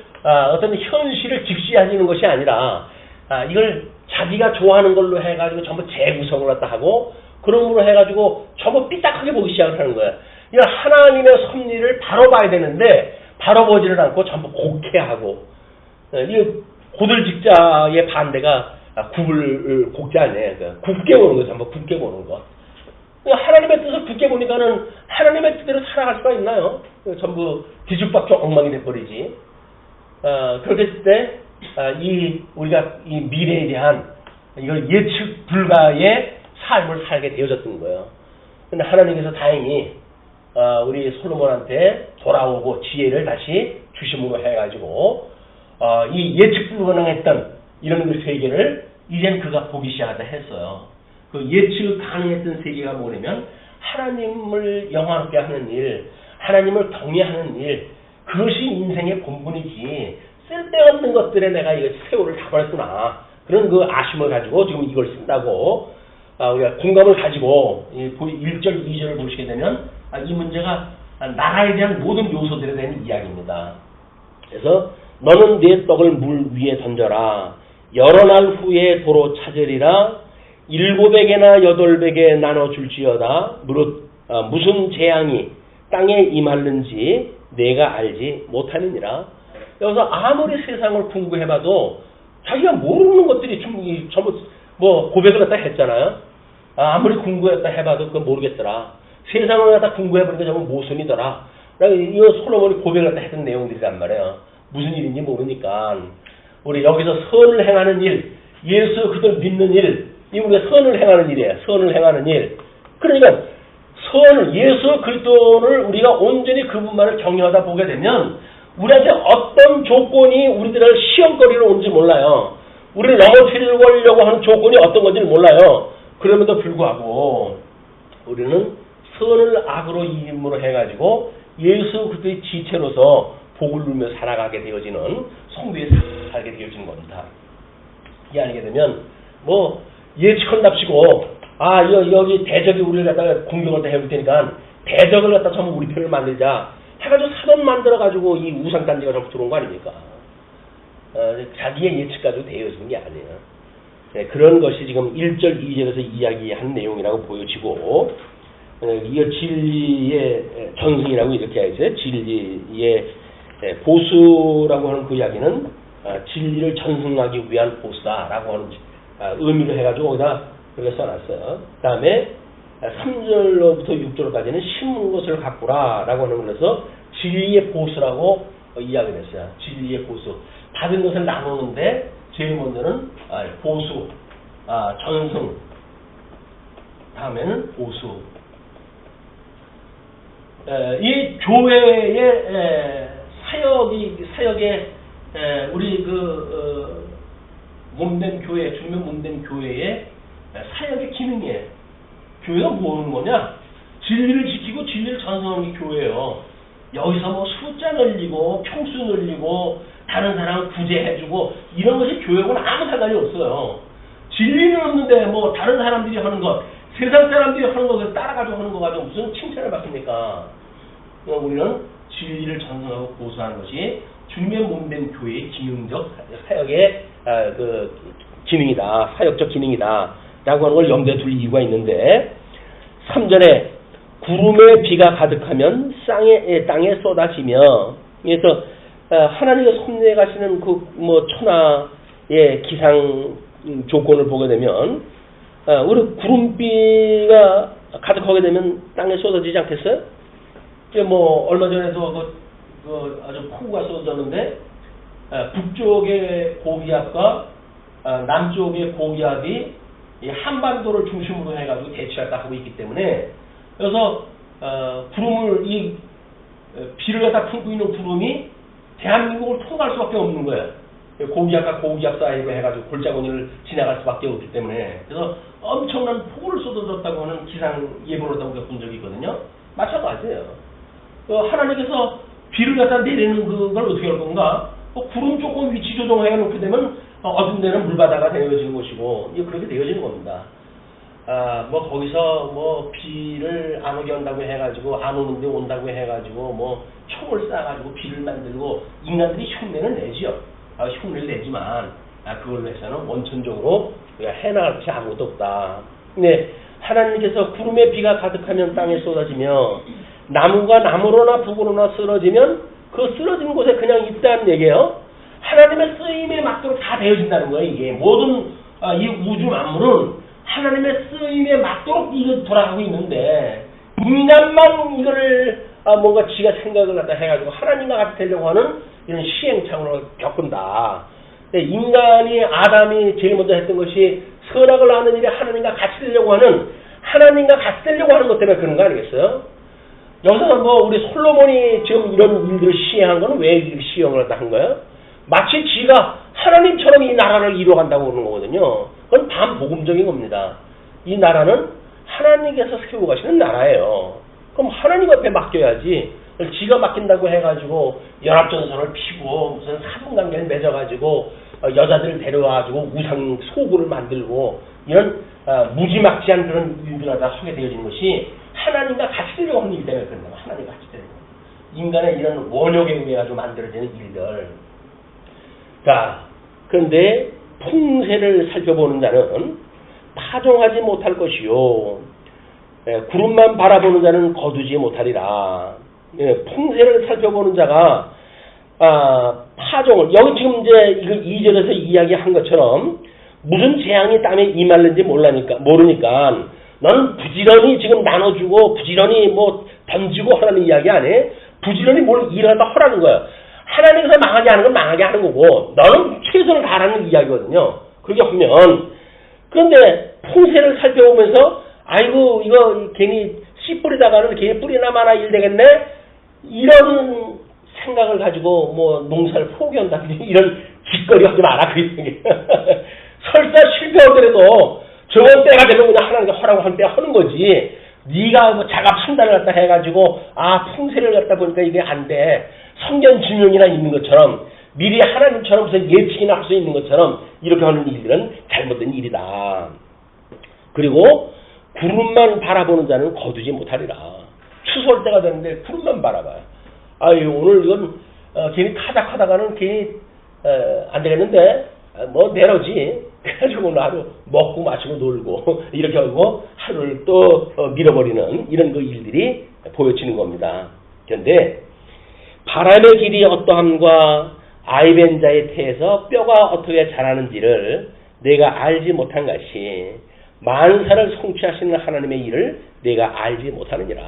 Speaker 1: 어떤 현실을 직시하시는 것이 아니라 이걸 자기가 좋아하는 걸로 해가지고 전부 재구성을 갖다 하고 그러므로 해가지고 전부 삐딱하게 보기 시작을 하는 거예요. 이건 하나님의 섭리를 바로 봐야 되는데 바로 보지를 않고 전부 곡해하고 이 고들직자의 반대가 굽자 아니에요. 굽게 보는 거 전부 굽게 보는 거. 하나님의 뜻을 굳게 보니까는 하나님의 뜻대로 살아갈 수가 있나요? 전부 뒤죽박죽 엉망이 돼버리지. 그렇게 했을 때 우리가 이 미래에 대한 이걸 예측 불가의 삶을 살게 되어졌던 거예요. 근데 하나님께서 다행히 우리 솔로몬한테 돌아오고 지혜를 다시 주심으로 해가지고 이 예측 불가능했던 이런 그 세계를 이젠 그가 보기 시작하다 했어요. 그 예측 가능했던 세계가 뭐냐면 하나님을 영화롭게 하는 일, 하나님을 경외하는 일, 그것이 인생의 본분이지 쓸데없는 것들에 내가 이거 세월을 다 보냈구나. 그런 그 아쉬움을 가지고 지금 이걸 쓴다고 우리가 공감을 가지고 1절, 2절을 보시게 되면 이 문제가 나라에 대한 모든 요소들에 대한 이야기입니다. 그래서 너는 네 떡을 물 위에 던져라. 여러 날 후에 도로 찾으리라. 7에게나 8에게 나눠줄지어다. 무릇 무슨 재앙이 땅에 임하는지 내가 알지 못하느니라. 여기서 아무리 세상을 공부해봐도 자기가 모르는 것들이 전부 뭐 고백을 갖다 했잖아요. 아무리 공부했다 해봐도 그건 모르겠더라. 세상을 갖다 공부해보니까 정말 모순이더라. 이거 솔로몬이 고백을 갖다 했던 내용들이란 말이에요. 무슨 일인지 모르니까 우리 여기서 선을 행하는 일, 예수 그들 믿는 일, 이 우리가 선을 행하는 일이에요. 선을 행하는 일. 그러니까 예수 그리스도를 우리가 온전히 그분만을 경외하다 보게 되면 우리한테 어떤 조건이 우리들을 시험거리로 온지 몰라요. 우리를 넘어뜨리려고 하는 조건이 어떤 건지를 몰라요. 그럼에도 불구하고 우리는 선을 악으로 이름으로 해가지고 예수 그리스도의 지체로서 복을 누리며 살아가게 되어지는 성도에 살게 되어지는 겁니다. 이게 아니게 되면 뭐 예측한답시고 여기 대적이 우리를 갖다가 공격을 다 해볼 테니까 대적을 갖다 전부 우리 편을 만들자 해가지고 사돈 만들어가지고 이 우상단지가 전부 들어온 거 아닙니까? 자기의 예측 가지고 되어지는 게 아니에요. 네, 그런 것이 지금 1절 2절에서 이야기한 내용이라고 보여지고 이거 진리의 전승이라고 이렇게 하죠. 진리의 보수라고 하는 그 이야기는 진리를 전승하기 위한 보수다라고 하는 의미를 해가지고 거기다 그렇게 써놨어요. 그 다음에 3절로부터 6절까지는 심은 것을 가꾸라라고 하는 거라서 진리의 보수라고 이야기를 했어요. 진리의 보수. 받은 것을 나누는데 제일 먼저는 보수, 전승, 다음에는 보수. 이 교회의 사역의 우리 몸된 교회, 주면 몸된 교회의 사역의 기능이에요. 교회가 뭐 하는 거냐? 진리를 지키고 진리를 전승하는 게 교회예요. 여기서 뭐 숫자 늘리고 평수 늘리고 다른 사람 구제해주고 이런 것이 교회하고는 아무 상관이 없어요. 진리는 없는데 뭐 다른 사람들이 하는 것, 세상 사람들이 하는 것을 따라가지고 하는 거 가지고 무슨 칭찬을 받습니까? 우리는 진리를 전승하고 보수하는 것이 주님의 몸된 교회의 기능적 사역의 기능이다. 사역적 기능이다. 라고 하는 걸 염두에 둘 이유가 있는데 3절에 구름에 비가 가득하면 땅에 쏟아지며 그래서 하나님의 섭리하시는 천하의 기상 조건을 보게 되면 우리 구름비가 가득하게 되면 땅에 쏟아지지 않겠어요? 얼마 전에도 아주 폭우가 쏟아졌는데 북쪽의 고기압과 남쪽의 고기압이 이 한반도를 중심으로 해가지고 대치할까 하고 있기 때문에 그래서 비를 갖다 품고 있는 구름이 대한민국을 통과할 수밖에 없는 거예요. 고기압과 고기압 사이로 해가지고 골짜기를 지나갈 수밖에 없기 때문에 그래서 엄청난 폭우를 쏟아졌다고 하는 기상 예보를 우리가 본 적이 있거든요. 마찬가지예요. 하나님께서 비를 갖다 내리는 그걸 어떻게 할 건가? 구름 조금 위치 조정해 놓게 되면 어두운 데는 물바다가 되어지는 것이고 그렇게 되어지는 겁니다. 거기서 비를 안 오게 한다고 해가지고 안 오는데 온다고 해가지고 총을 쏴가지고 비를 만들고 인간들이 흉내는 내죠. 흉내를 내지만 그걸로 해서는 원천적으로 우리가 해나갈 것이 아무것도 없다. 근데 하나님께서 구름에 비가 가득하면 땅에 쏟아지며 나무가 나무로나 북으로나 쓰러지면 그 쓰러진 곳에 그냥 있다는 얘기예요. 하나님의 쓰임에 맞도록 다 되어진다는 거예요. 이게 모든 이 우주 만물은 하나님의 쓰임에 맞도록 이거 돌아가고 있는데 인간만 이거를 뭔가 지가 생각을 갖다 해가지고 하나님과 같이 되려고 하는 이런 시행착오를 겪는다. 인간이 아담이 제일 먼저 했던 것이 선악을 하는 일에 하나님과 같이 되려고 하는 것 때문에 그런 거 아니겠어요? 여기서는 우리 솔로몬이 지금 이런 일들을 시행한 건 왜 이렇게 시행을 한 거예요? 마치 지가 하나님처럼 이 나라를 이루어간다고 그러는 거거든요. 그건 반복음적인 겁니다. 이 나라는 하나님께서 세우고 가시는 나라예요. 그럼 하나님 앞에 맡겨야지. 지가 맡긴다고 해가지고 연합전선을 피고 무슨 사분관계를 맺어가지고 여자들을 데려와가지고 우상 소굴을 만들고 이런 무지막지한 그런 일들을 다 하게 되어지는 것이 하나님과 같이 되려고 하는 일 때문에 그런 거예요. 하나님과 같이 되려고. 인간의 이런 원욕에 의해 가지고 만들어지는 일들. 자, 그런데 풍세를 살펴보는 자는 파종하지 못할 것이요. 구름만 바라보는 자는 거두지 못하리라. 풍세를 살펴보는 자가 파종을 여기 지금 이제 이걸 2절에서 이야기한 것처럼 무슨 재앙이 땀에 임할는지 모르니까 너는 부지런히 지금 나눠주고 부지런히 뭐 던지고 하라는 이야기 아니에요? 부지런히 뭘 일하다 하라는 거예요. 하나님께서 망하게 하는 건 망하게 하는 거고 너는 최선을 다하라는 이야기거든요. 그렇게 하면 그런데 풍세를 살펴보면서 아이고 이거 괜히 씨 뿌리다가는 괜히 뿌리나 마나 일 되겠네 이런 생각을 가지고 뭐 농사를 포기한다든지 이런 짓거리 하지 마라 그 얘기. 설사 실패하더라도 저번 때가 되면 그냥 하나님께 하라고 한 때 하는 거지. 네가 뭐 자가 판단을 갖다 해가지고 풍세를 갖다 보니까 이게 안 돼. 성견 지명이나 있는 것처럼 미리 하나님처럼 무슨 예측이나 할 수 있는 것처럼 이렇게 하는 일들은 잘못된 일이다. 그리고 구름만 바라보는 자는 거두지 못하리라. 추수할 때가 되는데 구름만 바라봐요. 아유 오늘 이건 괜히 타작하다가는 괜히 안 되겠는데 뭐 내려지. 그래가지고 오늘 하루 먹고 마시고 놀고 이렇게 하고 하루를 또 밀어버리는 이런 그 일들이 보여지는 겁니다. 그런데 바람의 길이 어떠함과 아이벤 자의 태에서 뼈가 어떻게 자라는지를 내가 알지 못한 것이 만사를 성취하시는 하나님의 일을 내가 알지 못하느니라.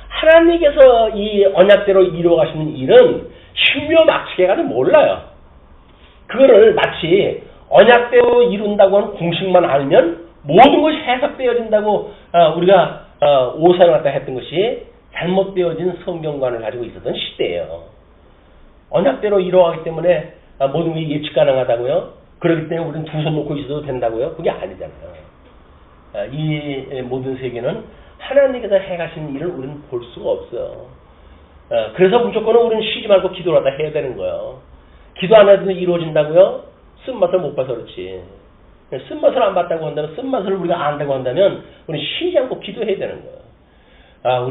Speaker 1: 하나님께서 이 언약대로 이루어가시는 일은 신묘막측해가지고 몰라요. 그거를 마치 언약대로 이룬다고 하는 공식만 알면 모든 것이 해석되어진다고 우리가 오산을 갖다 했던 것이 잘못되어진 성경관을 가지고 있었던 시대예요. 언약대로 이루어가기 때문에 모든 게 예측 가능하다고요? 그렇기 때문에 우리는 두 손 놓고 있어도 된다고요? 그게 아니잖아요. 이 모든 세계는 하나님께서 해가신 일을 우리는 볼 수가 없어요. 그래서 무조건 우리는 쉬지 말고 기도를 하다 해야 되는 거예요. 기도 안 해도 이루어진다고요? 쓴맛을 못 봐서 그렇지. 쓴맛을 안 봤다고 한다면, 쓴맛을 우리가 안다고 한다면, 우리는 쉬지 않고 기도해야 되는 거예요.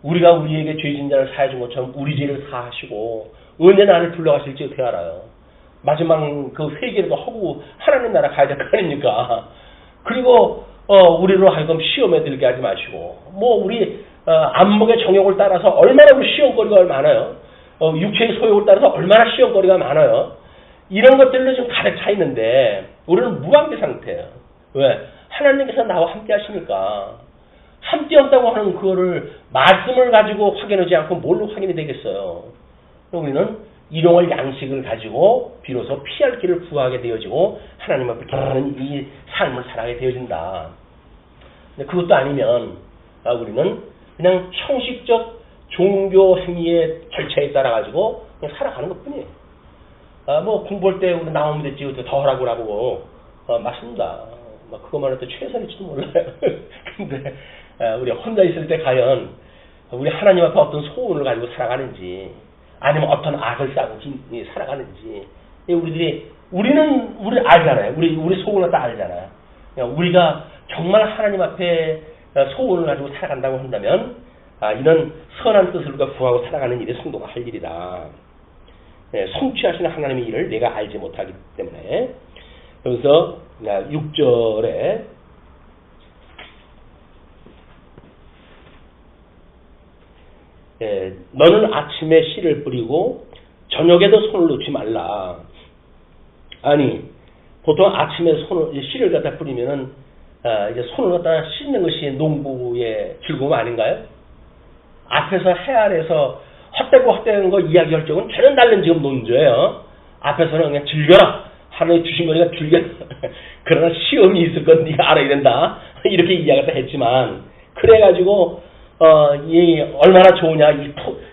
Speaker 1: 우리가 우리에게 죄진 자를 사해준 것처럼 우리 죄를 사하시고, 언제 나를 불러가실지 어떻게 알아요? 마지막 그 회개라도 하고 하나님 나라 가야 될 거 아닙니까? 그리고, 우리로 하여금 시험에 들게 하지 마시고, 우리, 안목의 정욕을 따라서 얼마나 우리 시험거리가 많아요? 육체의 소욕을 따라서 얼마나 시험거리가 많아요? 이런 것들로 좀 가득 차 있는데 우리는 무관계 상태예요. 왜? 하나님께서 나와 함께 하시니까. 함께 없다고 하는 그거를 말씀을 가지고 확인하지 않고 뭘로 확인이 되겠어요? 우리는 일용할 양식을 가지고 비로소 피할 길을 구하게 되어지고 하나님 앞에 기도하는 이 삶을 살아가게 되어진다. 근데 그것도 아니면 우리는 그냥 형식적 종교 행위의 절차에 따라 가지고 그냥 살아가는 것뿐이에요. 공부할 때 우리 나오면 됐지, 어떻게 더 하라고 하고, 맞습니다. 그것만 해도 최선일지도 몰라요. 근데, 우리 혼자 있을 때 과연, 우리 하나님 앞에 어떤 소원을 가지고 살아가는지, 아니면 어떤 악을 싸고 살아가는지, 우리는 알잖아요. 우리 소원을 다 알잖아요. 우리가 정말 하나님 앞에 소원을 가지고 살아간다고 한다면, 이런 선한 뜻을 구하고 살아가는 일이 성도가 할 일이다. 성취하시는 하나님의 일을 내가 알지 못하기 때문에. 여기서 6절에 너는 아침에 씨를 뿌리고 저녁에도 손을 놓지 말라. 아니 보통 아침에 씨를 갖다 뿌리면은 이제 손을 갖다 씻는 것이 농부의 즐거움 아닌가요? 앞에서 해 아래서 헛되는 거 이야기할 적은 전혀 다른 지금 논조예요. 앞에서는 그냥 즐겨라. 하나님 주신 거니까 즐겨라. 그러나 시험이 있을 건 네가 알아야 된다. 이렇게 이야기를 했지만 그래가지고 이 얼마나 좋으냐.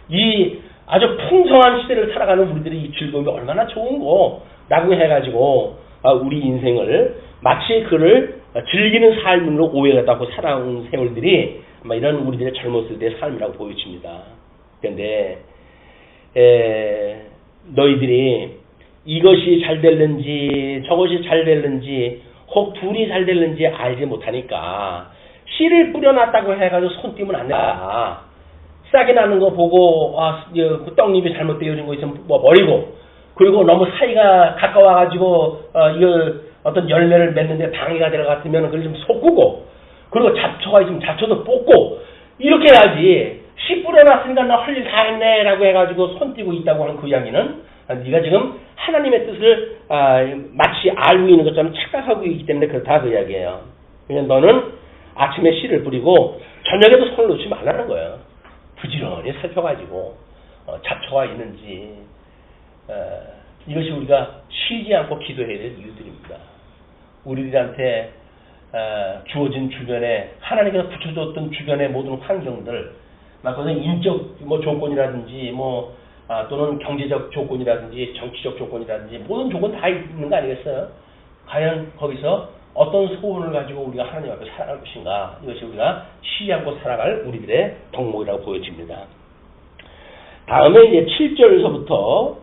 Speaker 1: 이 아주 풍성한 시대를 살아가는 우리들이 이 즐거움이 얼마나 좋은고 라고 해가지고 우리 인생을 마치 그를 즐기는 삶으로 오해하다고 살아온 세월들이 이런 우리들의 젊었을 때의 삶이라고 보여집니다. 그런데 너희들이 이것이 잘 될는지 저것이 잘 될는지 혹 둘이 잘 될는지 알지 못하니까 씨를 뿌려놨다고 해가지고 손 띄면 안 된다. 싹이 나는 거 보고 그 떡잎이 잘못되어진 거 있으면 버리고 그리고 너무 사이가 가까워가지고 이거 어떤 열매를 맺는데 방해가 될 것 같으면 그걸 좀 솟구고 그리고 잡초가 있으면 잡초도 뽑고 이렇게 해야지. 씨 뿌려놨으니까 나 할 일 다 했네 라고 해가지고 손 띄고 있다고 하는 그 이야기는 네가 지금 하나님의 뜻을 마치 알고 있는 것처럼 착각하고 있기 때문에 그렇다 그 이야기예요. 그냥 너는 아침에 씨를 뿌리고 저녁에도 손을 놓지 말라는 거예요. 부지런히 살펴가지고 잡초가 있는지 이것이 우리가 쉬지 않고 기도해야 될 이유들입니다. 우리들한테 주어진 주변에 하나님께서 붙여줬던 주변의 모든 환경들, 그것은 인적 조건이라든지 또는 경제적 조건이라든지 정치적 조건이라든지 모든 조건 다 있는 거 아니겠어요? 과연 거기서 어떤 소원을 가지고 우리가 하나님 앞에 살아갈 것인가, 이것이 우리가 쉬지 않고 살아갈 우리들의 덕목이라고 보여집니다. 다음에 이제 7절에서부터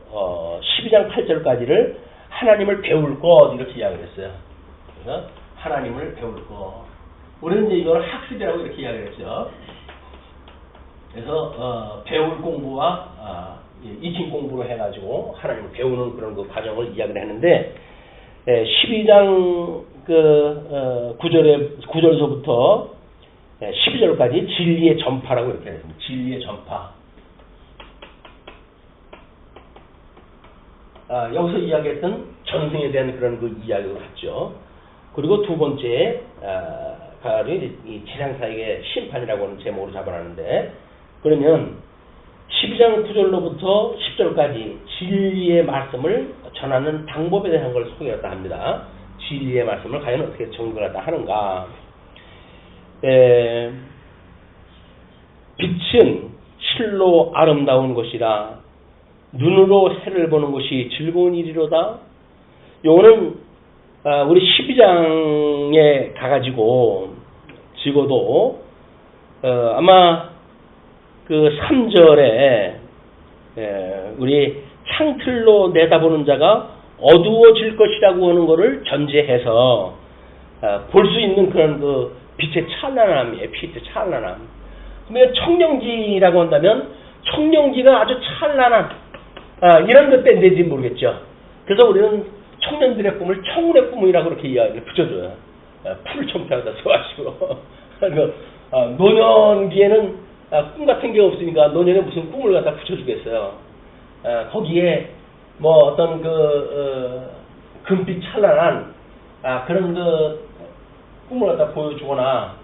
Speaker 1: 12장 8절까지를 하나님을 배울 것 이렇게 이야기를 했어요. 그래서 하나님을 배울 것. 우리는 이제 이걸 학습이라고 이렇게 이야기를 했죠. 그래서 배울 공부와 익힌 공부로 해가지고 하나님을 배우는 그런 그 과정을 이야기를 했는데 12장 9절서부터 12절까지 진리의 전파라고 이렇게 했습니다. 진리의 전파. 여기서 이야기했던 전승에 대한 그런 그 이야기를 했죠. 그리고 두 번째 이 지상사역의 심판이라고 하는 제목으로 잡아놨는데, 그러면 12장 9절로부터 10절까지 진리의 말씀을 전하는 방법에 대한 걸 소개했다 합니다. 진리의 말씀을 과연 어떻게 전달하다 하는가. 빛은 실로 아름다운 것이라 눈으로 해를 보는 것이 즐거운 일이로다. 요거는 우리 12장에 가가지고 적어도 아마 그 3절에 우리 창틀로 내다보는 자가 어두워질 것이라고 하는 것을 전제해서 볼 수 있는 그런 그 빛의 찬란함이에요. 빛의 찬란함. 그러면 청룡지라고 한다면 청룡지가 아주 찬란한 이런 것 때문인지 모르겠죠. 그래서 우리는 청년들의 꿈을 청운의 꿈이라고 그렇게 이야기를 붙여줘요. 풀을 청소하다 써가지고. 노년기에는 꿈 같은 게 없으니까 노년에 무슨 꿈을 갖다 붙여주겠어요. 거기에 어떤 금빛 찬란한 그런 꿈을 갖다 보여주거나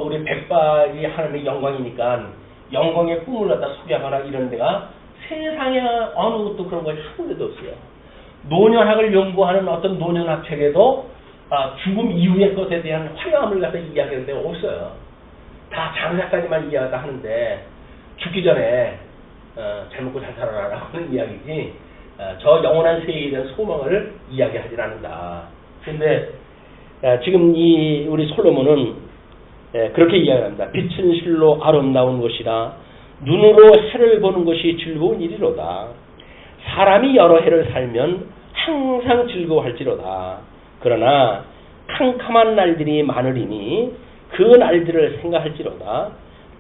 Speaker 1: 우리 백발이 하나님의 영광이니까 영광의 꿈을 갖다 소개하거나 이런 데가 세상에 어느 것도 그런 것이 한 군데도 없어요. 노년학을 연구하는 어떤 노년학 책에도 죽음 이후의 것에 대한 화려함을 갖다 이야기하는 데가 없어요. 다 장사까지만 이야기가 하는데 죽기 전에 잘 먹고 잘 살아라라고 하는 이야기지 저 영원한 세계에 대한 소망을 이야기하지 않는다. 그런데 지금 우리 솔로몬은 그렇게 이야기합니다. 빛은 실로 아름다운 것이라 눈으로 해를 보는 것이 즐거운 일이로다. 사람이 여러 해를 살면 항상 즐거워할지로다. 그러나 캄캄한 날들이 많으리니 그 날들을 생각할지로다.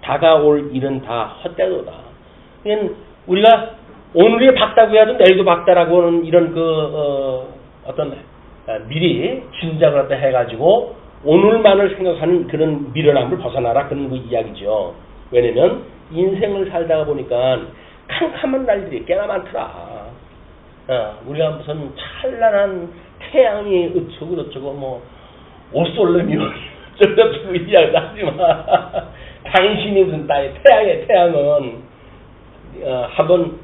Speaker 1: 다가올 일은 다 헛되도다. 우리가 오늘이 밝다고 해도 내일도 밝다라고 하는 이런 어떤 미리 짐작을 갖다 해가지고 오늘만을 생각하는 그런 미련함을 벗어나라 그런 그 이야기죠. 왜냐면 인생을 살다가 보니까 캄캄한 날들이 꽤나 많더라. 우리가 무슨 찬란한 태양이 어쩌고 옷솔름이 어쩌고 이야기도 하지만 당신이 무슨 태양의 태양은 한번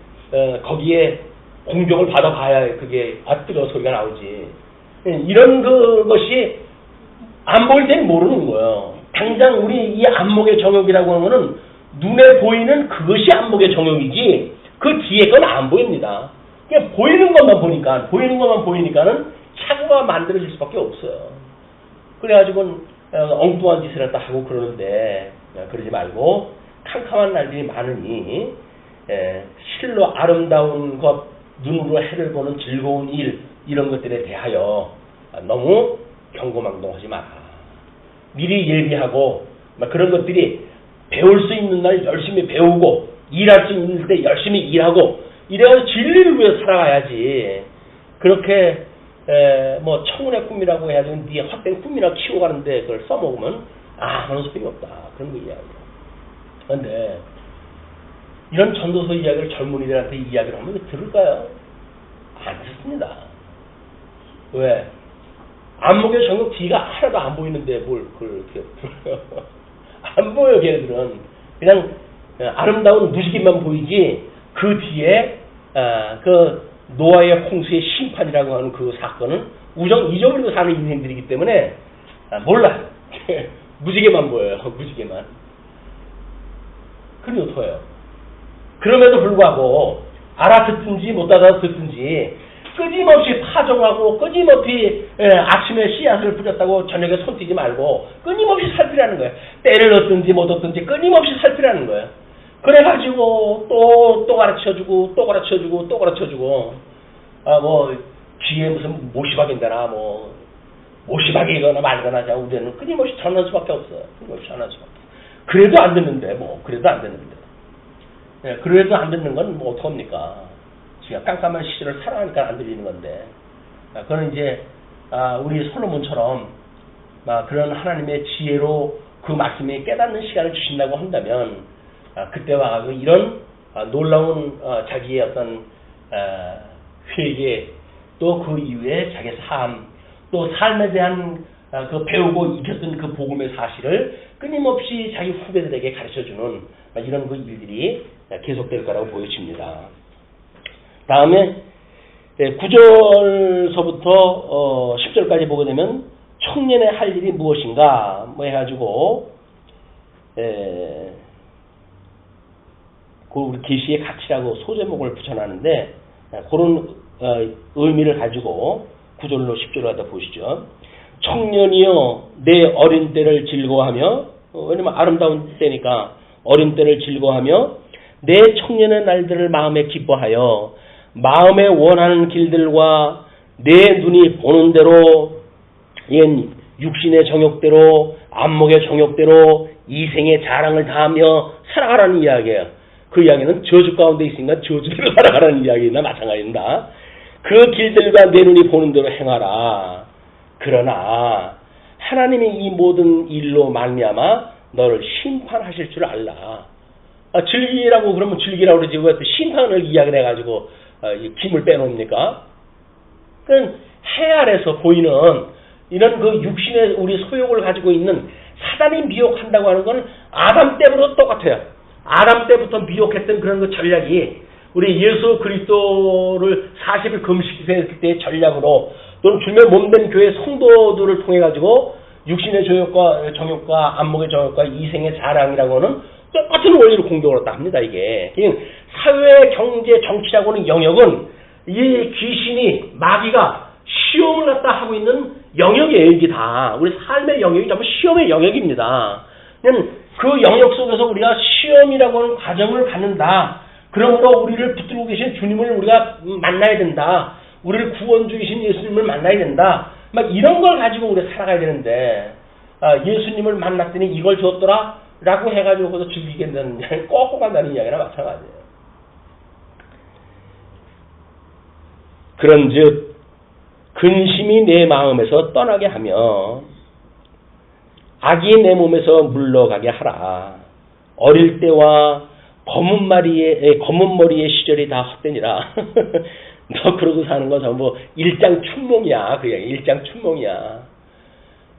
Speaker 1: 거기에 공격을 받아봐야 그게 뜨거운 소리가 나오지. 이런 것이 안 보일 때는 모르는 거예요. 당장 우리 이 안목의 정욕이라고 하는 거는 눈에 보이는 그것이 안목의 정욕이지 그 뒤에 건 안 보입니다. 그냥 보이는 것만 보이니까는 착오가 만들어질 수밖에 없어요. 그래가지고 엉뚱한 짓을 했다 하고 그러는데 그러지 말고 캄캄한 날들이 많으니 실로 아름다운 것, 눈으로 해를 보는 즐거운 일 이런 것들에 대하여 너무 경고망동하지 마라. 미리 예비하고 그런 것들이 배울 수 있는 날 열심히 배우고 일할 수 있는 때 열심히 일하고 이래가지고 진리를 위해 살아가야지. 그렇게 뭐 청운의 꿈이라고 해가지고 네 헛된 꿈이나 키워가는데 그걸 써먹으면 아무런 소용이 없다. 그런 거 이야기야. 그런데 이런 전도서 이야기를 젊은이들한테 이야기를 하면 들을까요? 안 듣습니다. 왜? 안목의 정욕 뒤가 하나도 안 보이는데 뭘 그렇게 들어요. 안 보여. 걔네들은 그냥 아름다운 무지개만 보이지 그 뒤에 그 노아의 홍수의 심판이라고 하는 그 사건은 우정 잊어버리고 사는 인생들이기 때문에 몰라요. 무지개만 보여요. 무지개만. 그럼 어떡해요? 그럼에도 불구하고 알아듣든지 못 알아듣든지 끊임없이 파종하고 끊임없이 아침에 씨앗을 뿌렸다고 저녁에 손 떼지 말고 끊임없이 살피라는 거예요. 때를 얻든지 못 얻든지 끊임없이 살피라는 거예요. 그래가지고 또 가르쳐주고 또 가르쳐주고 또 가르쳐주고 뭐 귀에 무슨 모시박인데나 뭐 모시박이거나 말거나 자 우리는 끊임없이 전할 수밖에 없어요. 끊임없이 전할 수밖에. 그래도 안 듣는데 뭐 그래도 안 듣는데. 그래도 안 듣는 건 뭐 어떡합니까? 지가 깜깜한 시절을 살아가니까 안 들리는 건데. 그건 이제 우리 솔로몬처럼 그런 하나님의 지혜로 그 말씀이 깨닫는 시간을 주신다고 한다면 그때 와가지고 이런 놀라운 자기의 어떤 회개 또 그 이후에 자기의 삶 또 삶에 대한 그 배우고 익혔던 그 복음의 사실을 끊임없이 자기 후배들에게 가르쳐주는 이런 그 일들이 계속될 거라고 보여집니다. 다음에 9절서부터 10절까지 보게 되면 청년의 할 일이 무엇인가 뭐 해가지고 그 우리 계시의 가치라고 소제목을 붙여놨는데 그런 의미를 가지고 9절로 10절로 하다 보시죠. 청년이여 내 어린 때를 즐거워하며 왜냐면 아름다운 때니까 어린 때를 즐거워하며 내 청년의 날들을 마음에 기뻐하여 마음에 원하는 길들과 내 눈이 보는 대로 옛 육신의 정욕대로 안목의 정욕대로 이생의 자랑을 다하며 살아가라는 이야기예요. 그 이야기는 저주 가운데 있으니까 저주대로 살아가라는 이야기나 마찬가지입니다. 그 길들과 내 눈이 보는 대로 행하라. 그러나 하나님이 이 모든 일로 말미암아 너를 심판하실 줄 알라. 즐기라고 그러면 즐기라고 그러지 왜 또 심판을 이야기를 해가지고 힘을 빼놓습니까? 그건 해 아래서 보이는 이런 그 육신의 우리 소욕을 가지고 있는 사단이 미혹한다고 하는 건 아담 때부터 똑같아요. 아담 때부터 미혹했던 그런 그 전략이 우리 예수 그리스도를 40일 금식했을 때의 전략으로 또는 주님의 몸된 교회 성도들을 통해 가지고 육신의 정욕과 안목의 정욕과 이생의 자랑이라고 하는 똑같은 원리를 공격을 했다 합니다. 이게 사회, 경제, 정치라고 하는 영역은 이 귀신이 마귀가 시험을 갖다 하고 있는 영역이에요. 이게 다 우리 삶의 영역이 전부 시험의 영역입니다. 그 영역 속에서 우리가 시험이라고 하는 과정을 갖는다. 그러므로 우리를 붙들고 계신 주님을 우리가 만나야 된다. 우리를 구원주이신 예수님을 만나야 된다. 막 이런 걸 가지고 우리가 살아가야 되는데 예수님을 만났더니 이걸 줬더라 라고 해가지고 거기서 즐기겠다는 꺾고 간다는 이야기나 마찬가지예요. 그런즉 근심이 내 마음에서 떠나게 하며 악이 내 몸에서 물러가게 하라. 어릴 때와 검은 머리의 시절이 다 헛되니라. 너 그러고 사는 거 전부 일장춘몽이야. 그냥 일장춘몽이야.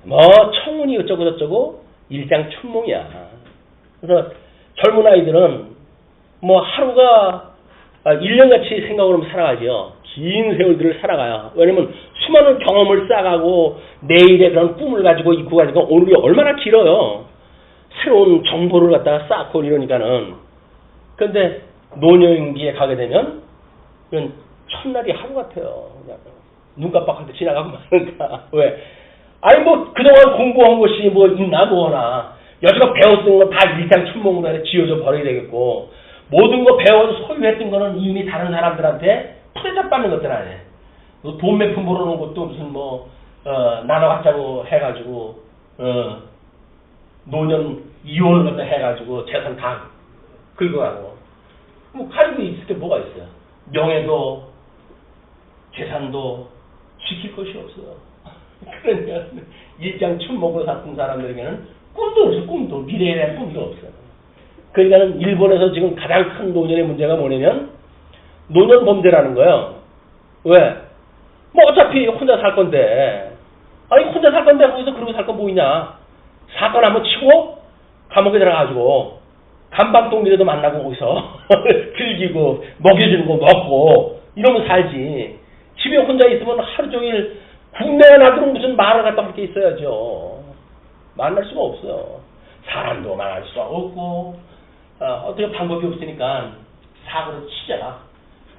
Speaker 1: 뭐 청운이 어쩌고 저쩌고 일장춘몽이야. 그래서 젊은 아이들은 뭐 하루가 1년같이 생각을 하면 살아가죠. 긴 세월들을 살아가요. 왜냐면 수많은 경험을 쌓아가고 내일의 그런 꿈을 가지고 입고 가니까 오늘이 얼마나 길어요. 새로운 정보를 갖다가 쌓고 이러니까는. 그런데 노년기에 가게 되면 그건 첫날이 하루 같아요. 그냥 눈 깜빡할 때 지나가고 마니까. 왜? 아니 뭐 그동안 공부한 것이 뭐 있나 뭐나 여지껏 배웠던 건 다 일장춘몽으로 안에 지어져 버려야 되겠고 모든 거 배워서 소유했던 거는 이미 다른 사람들한테 풀대접받는 것들 아니에요. 돈 몇 푼 벌어놓은 것도 무슨 뭐 나눠갖자고 해가지고 노년 이혼을 갖다 해가지고 재산 다 긁어가고 뭐 가지고 있을 게 뭐가 있어요. 명예도 재산도 지킬 것이 없어. 그러니까 일장춘목으로 살던 사람들에게는 꿈도 없어. 꿈도. 미래에 대한 꿈도 없어. 그러니까 일본에서 지금 가장 큰 노년의 문제가 뭐냐면 노년 범죄라는 거예요. 왜? 뭐 어차피 혼자 살 건데, 아니 혼자 살 건데 거기서 그러고 살 거 뭐 있냐? 사건 한번 치고 감옥에 들어가가지고 간방동물에도 만나고 거기서 즐기고 먹여주는 거 먹고 이러면 살지. 집에 혼자 있으면 하루 종일 국내에 나도록 무슨 말을 갖다 할 게 있어야죠. 만날 수가 없어요. 사람도 만날 수 없고 어떻게 방법이 없으니까 사고를 치자.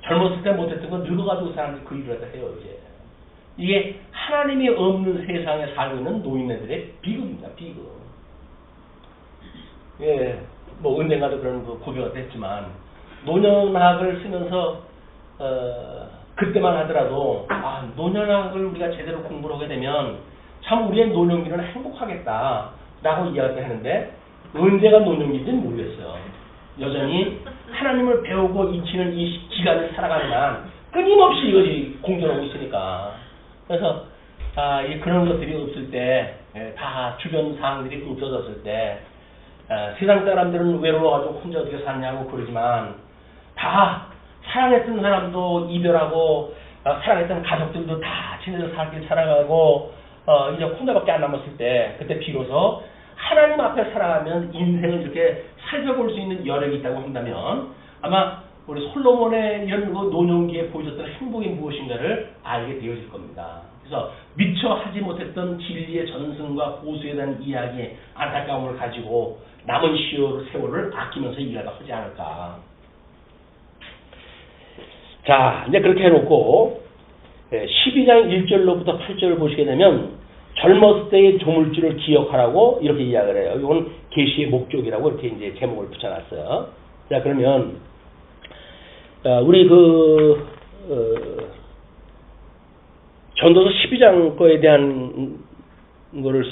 Speaker 1: 젊었을 때 못했던 건 늙어가지고 사람들이 그 일을 갖다 해요. 이제 이게 하나님이 없는 세상에 살고 있는 노인네들의 비극입니다. 비극. 예, 뭐 언젠가도 그런 거 고백가 됐지만 노년학을 쓰면서 그때만 하더라도 노년학을 우리가 제대로 공부를 하게 되면 참 우리의 노년기는 행복하겠다라고 이야기하는데 언제가 노년기인지는 모르겠어요. 여전히 하나님을 배우고 익히는 이 기간을 살아가는 한 끊임없이 이것이 공존하고 있으니까. 그래서 그런 것들이 없을 때, 다 주변 상황들이 없어졌을 때 세상 사람들은 외로워가지고 혼자 어떻게 사냐고 그러지만 다 사랑했던 사람도 이별하고 사랑했던 가족들도 다 지내서 살길 살아가고 이제 혼자밖에 안 남았을 때 그때 비로소 하나님 앞에 살아가면 인생을 이렇게 살펴볼 수 있는 여력이 있다고 한다면 아마 우리 솔로몬의 이런 노년기에 보여줬던 행복이 무엇인가를 알게 되어질 겁니다. 그래서 미처 하지 못했던 진리의 전승과 고수에 대한 이야기, 안타까움을 가지고 남은 세월을 아끼면서 일하다 하지 않을까. 자, 이제 그렇게 해놓고 12장 1절로부터 8절을 보시게 되면 젊었을 때의 조물주를 기억하라고 이렇게 이야기를 해요. 이건 계시의 목적이라고 이렇게 이제 제목을 붙여놨어요. 자, 그러면 우리 전도서 12장 거에 대한 거를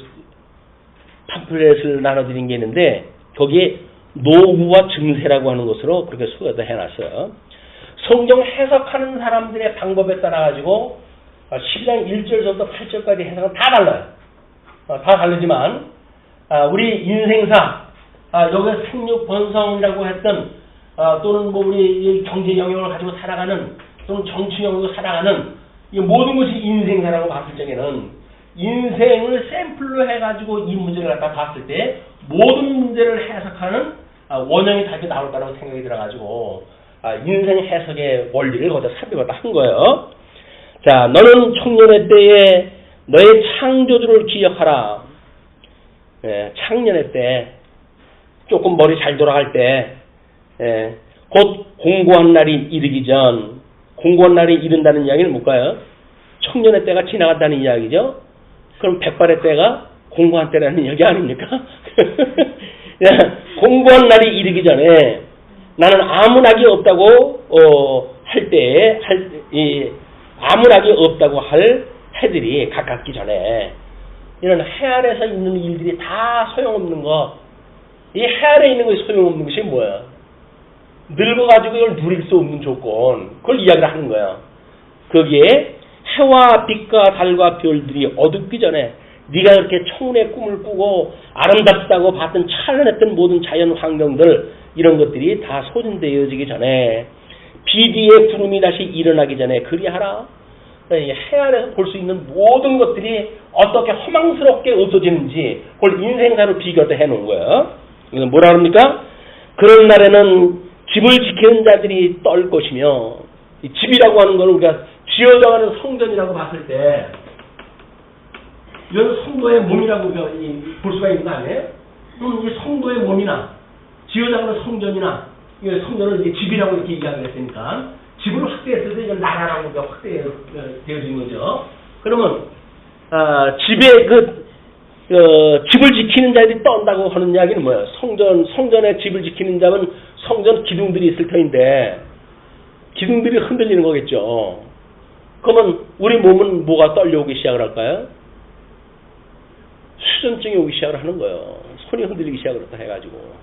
Speaker 1: 팜플렛을 나눠드린 게 있는데 거기에 노후와 증세라고 하는 것으로 그렇게 수여도 해놨어요. 성경 해석하는 사람들의 방법에 따라 가지고 12장 1절부터 8절까지 해석은 다 달라요. 다 다르지만 우리 인생사 여기서 생육 번성이라고 했던 또는 뭐 우리 경제 영역을 가지고 살아가는 또는 정치 영역으로 살아가는 이 모든 것이 인생사라고 봤을 적에는 인생을 샘플로 해가지고 이 문제를 갖다 봤을 때 모든 문제를 해석하는 원형이 답이 나올 거라고 생각이 들어가지고 인생 해석의 원리를 거기다 삽입하다 한 거예요. 자, 너는 청년의 때에 너의 창조주를 기억하라. 창년의 때 조금 머리 잘 돌아갈 때 곧 공고한 날이 이르기 전, 공고한 날이 이른다는 이야기는 뭘까요? 청년의 때가 지나갔다는 이야기죠. 그럼 백발의 때가 공고한 때라는 이야기 아닙니까? 공고한 날이 이르기 전에 나는 아무 낙이 없다고 할 때에 아무 낙이 없다고 할 해들이 가깝기 전에 이런 해 아래에서 있는 일들이 다 소용없는 것, 이 해 아래에 있는 것이 소용없는 것이 뭐야? 늙어가지고 이걸 누릴 수 없는 조건, 그걸 이야기를 하는 거야. 거기에 해와 빛과 달과 별들이 어둡기 전에 네가 이렇게 청운의 꿈을 꾸고 아름답다고 봤던 찬란했던 모든 자연 환경들 이런 것들이 다 소진되어지기 전에 비 뒤에 구름이 다시 일어나기 전에 그리하라. 해 아래에서 볼 수 있는 모든 것들이 어떻게 허망스럽게 없어지는지 그걸 인생사로 비교도 해놓은 거예요. 이건 뭐라 그럽니까? 그런 날에는 집을 지키는 자들이 떨 것이며, 이 집이라고 하는 걸 우리가 지어져가는 성전이라고 봤을 때 이건 성도의 몸이라고 우리가 볼 수가 있는 거 아니에요? 그럼 이 성도의 몸이나 지어져가는 성전이나 성전을 이제 집이라고 이렇게 이야기를 했으니까 집을 확대했을 때 이건 나라라고 확대되어진 거죠. 그러면 집에 집을 지키는 자들이 떤다고 하는 이야기는 뭐예요? 성전에 집을 지키는 자는 성전 기둥들이 있을 터인데 기둥들이 흔들리는 거겠죠. 그러면 우리 몸은 뭐가 떨려오기 시작을 할까요? 수전증이 오기 시작을 하는 거예요. 손이 흔들리기 시작을 해가지고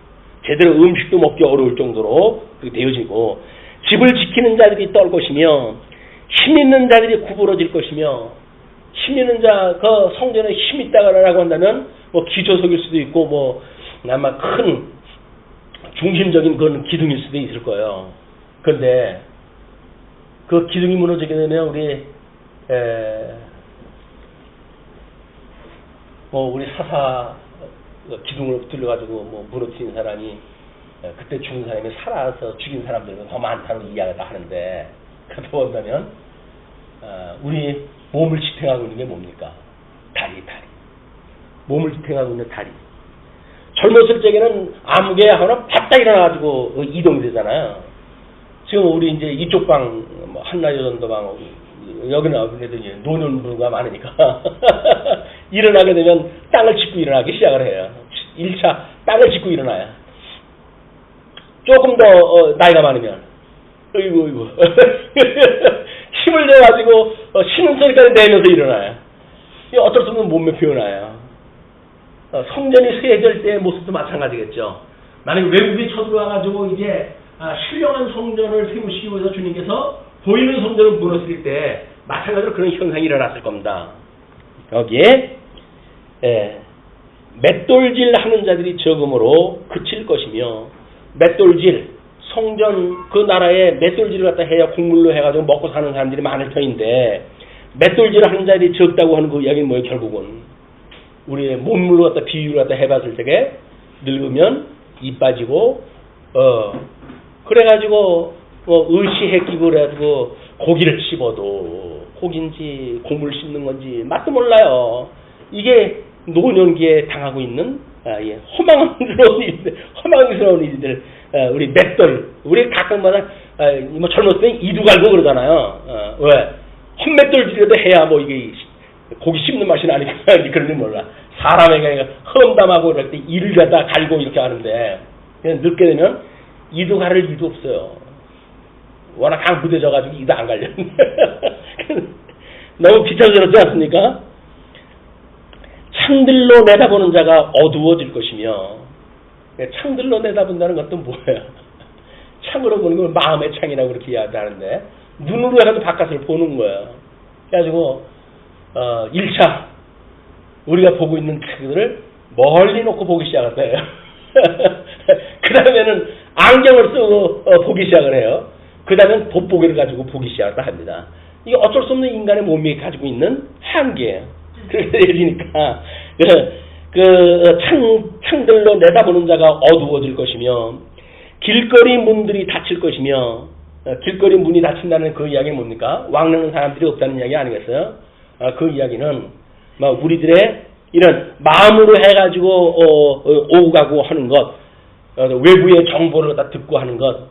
Speaker 1: 제대로 음식도 먹기 어려울 정도로 그렇게 되어지고 집을 지키는 자들이 떨 것이며 힘 있는 자들이 구부러질 것이며, 힘 있는 자, 그 성전에 힘 있다라고 한다면 뭐 기초석일 수도 있고 뭐 아마 큰 중심적인 그런 기둥일 수도 있을 거예요. 그런데 그 기둥이 무너지게 되면 우리 사사 기둥을 붙들려가지고 뭐 무너뜨린 사람이 그때 죽은 사람이 살아서 죽인 사람들은 더 많다고 이야기를 하는데, 그렇게 본다면 우리 몸을 지탱하고 있는 게 뭡니까? 다리. 몸을 지탱하고 있는 다리. 젊었을 적에는 아무개 하거나 바짝 일어나가지고 이동이 되잖아요. 지금 우리 이제 이쪽 방, 뭐 한라여전도 방, 여기는 애들이 노년부가 많으니까 일어나게 되면 땅을 짚고 일어나기 시작을 해요. 1차 땅을 짚고 일어나요. 조금 더 나이가 많으면 어이구 힘을 내가지고 쉬는 소리까지 내면서 일어나요. 이게 어쩔 수 없는 몸매 표현이에요. 성전이 세해질 때의 모습도 마찬가지겠죠. 만약에 외국이 쳐들어와가지고 이제 신령한 성전을 세우시기 위해서 주님께서 보이는 성전을 무너뜨릴 때 마찬가지로 그런 현상이 일어났을 겁니다. 여기에 맷돌질 하는 자들이 적음으로 그칠 것이며, 맷돌질, 성전 그 나라에 맷돌질을 갖다 해야 국물로 해가지고 먹고 사는 사람들이 많을 터인데, 맷돌질 하는 자들이 적다고 하는 그 이야기는 뭐예요? 결국은 우리의 몸물로 갖다 비유를 갖다 해봤을 적에 늙으면 입 빠지고 그래가지고 의시해 끼고 그래가지고 고기를 씹어도 고기인지 곡물 씹는 건지 맛도 몰라요. 이게 노년기에 당하고 있는 허망스러운 일들, 우리 맷돌, 우리 가끔마다 뭐 젊었을 때 이두 갈고 그러잖아요. 왜? 헛맷돌질이라도 해야 뭐 이게 고기 씹는 맛이 나니까 그런 줄 몰라. 사람에게 험담하고 이럴 때 이를 갖다 갈고 이렇게 하는데, 그냥 늙게 되면 이도 가를 이도 없어요. 워낙 강부대져가지고 이도 안 갈려. 너무 비참스럽지 않습니까? 창들로 내다보는 자가 어두워질 것이며, 창들로 내다본다는 것도 뭐예요? 창으로 보는 걸 마음의 창이라고 그렇게 이야기하는데, 눈으로 해가지고 바깥을 보는 거예요. 그래가지고 1차 우리가 보고 있는 책들을 멀리 놓고 보기 시작할 거예요. 그 다음에는 안경을 쓰고 보기 시작을 해요. 그 다음엔 돋보기를 가지고 보기 시작을 합니다. 이게 어쩔 수 없는 인간의 몸이 가지고 있는 한계예요. 그렇게 되니까 창들로 내다보는 자가 어두워질 것이며, 길거리 문들이 닫힐 것이며, 길거리 문이 닫힌다는 그 이야기는 뭡니까? 왕래는 사람들이 없다는 이야기 아니겠어요? 그 이야기는 우리들의 이런 마음으로 해가지고 오고 가고 하는 것, 외부의 정보를 갖다 듣고 하는 것,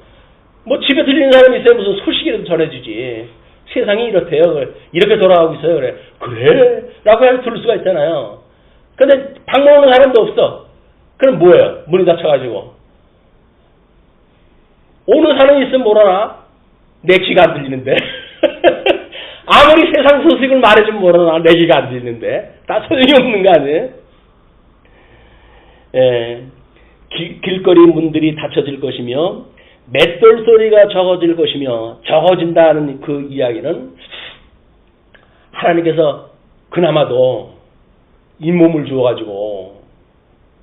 Speaker 1: 뭐 집에 들리는 사람이 있어요. 무슨 소식이라도 전해주지. 세상이 이렇대요. 이렇게 돌아가고 있어요. 그래? 라고 해서 들을 수가 있잖아요. 근데 방문 오는 사람도 없어. 그럼 뭐예요? 문이 닫혀가지고. 오는 사람이 있으면 뭐라나? 내 귀가 안 들리는데. 아무리 세상 소식을 말해주면 뭐라나? 내 귀가 안 들리는데. 다 소용이 없는 거 아니에요? 길거리 문들이 닫혀질 것이며, 맷돌 소리가 적어질 것이며, 적어진다는 그 이야기는 하나님께서 그나마도 이 몸을 주어가지고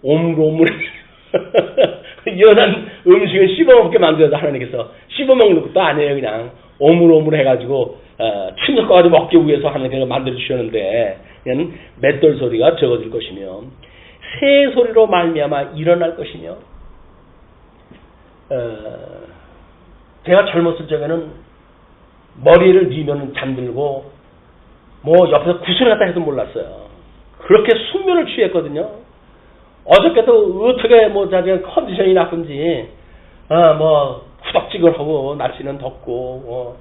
Speaker 1: 오물오물 연한 음식을 씹어먹게 만들어서 하나님께서 씹어먹는 것도 아니에요. 그냥 오물오물 해가지고 침석가지고 먹기 위해서 하나님께서 만들어주셨는데, 그냥 맷돌 소리가 적어질 것이며, 새 소리로 말미암아 일어날 것이며, 제가 젊었을 적에는 머리를 뉘면 잠들고 뭐 옆에서 구슬을 갖다 해도 몰랐어요. 그렇게 숙면을 취했거든요. 어저께도 어떻게 뭐 자기가 컨디션이 나쁜지 뭐 후덕지근하고 날씨는 덥고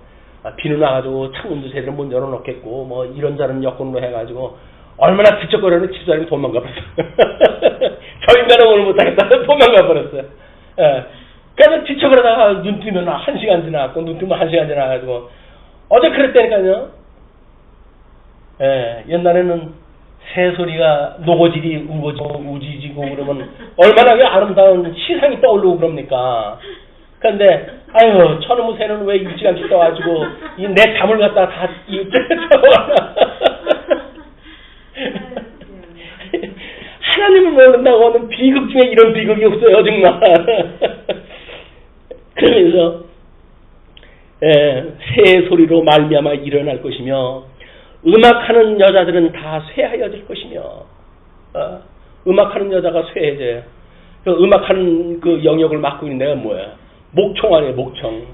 Speaker 1: 비는 와가지고 창문도 제대로 못 열어놓겠고 뭐 이런저런 여건으로 해가지고 얼마나 뒤척거리는데 집사람이 도망가 버렸어요. 저 인간은 오늘 못하겠다 도망가 버렸어요. 그래서 뒤척거리다가 눈 뜨면 1시간 지나갔고 눈 뜨면 1시간 지나가지고 어제 그랬다니까요. 옛날에는 새소리가 노고질이 우거지고 우지지고 그러면 얼마나 아름다운 시상이 떠오르고 그럽니까. 근데 아유 저놈의 새는 왜 일찌감치 떠가지고 내 잠을 갖다 다 하나님을 모른다고 하는 비극 중에 이런 비극이 없어요 정말. 그러면서 새의 소리로 말미암아 일어날 것이며 음악하는 여자들은 다 쇠하여질 것이며 음악하는 여자가 쇠해져요. 그 음악하는 그 영역을 맡고 있는 데가 뭐야? 목청 아니에요, 목청.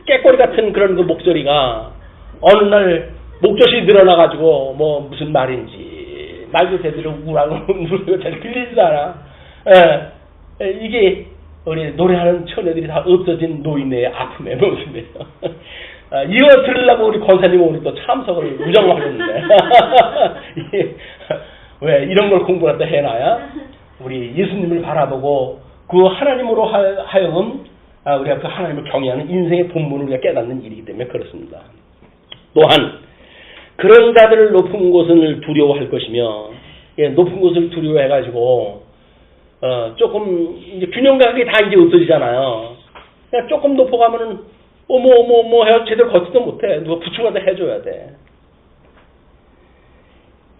Speaker 1: 깨꼬리 같은 그런 그 목소리가 어느 날 목젖이 늘어나가지고 뭐 무슨 말인지 말도 제대로 우라고 잘 들리지도 않아. 이게 우리 노래하는 처녀들이 다 없어진 노인의 아픔의 모습이에요. 이거 들으려고 우리 권사님 오늘 또 참석을 우정하셨는데 왜 이런 걸 공부를 또 해놔야 우리 예수님을 바라보고 그 하나님으로 하여금 우리가 그 하나님을 경외하는 인생의 본문을 우리가 깨닫는 일이기 때문에 그렇습니다. 또한 그런 자들을 높은 곳을 두려워할 것이며 높은 곳을 두려워해가지고 조금 이제 균형감이 다 이제 없어지잖아요. 그냥 조금 높아가면은 어머 해서 제대로 걷지도 못해. 누가 부축한테 해줘야 돼.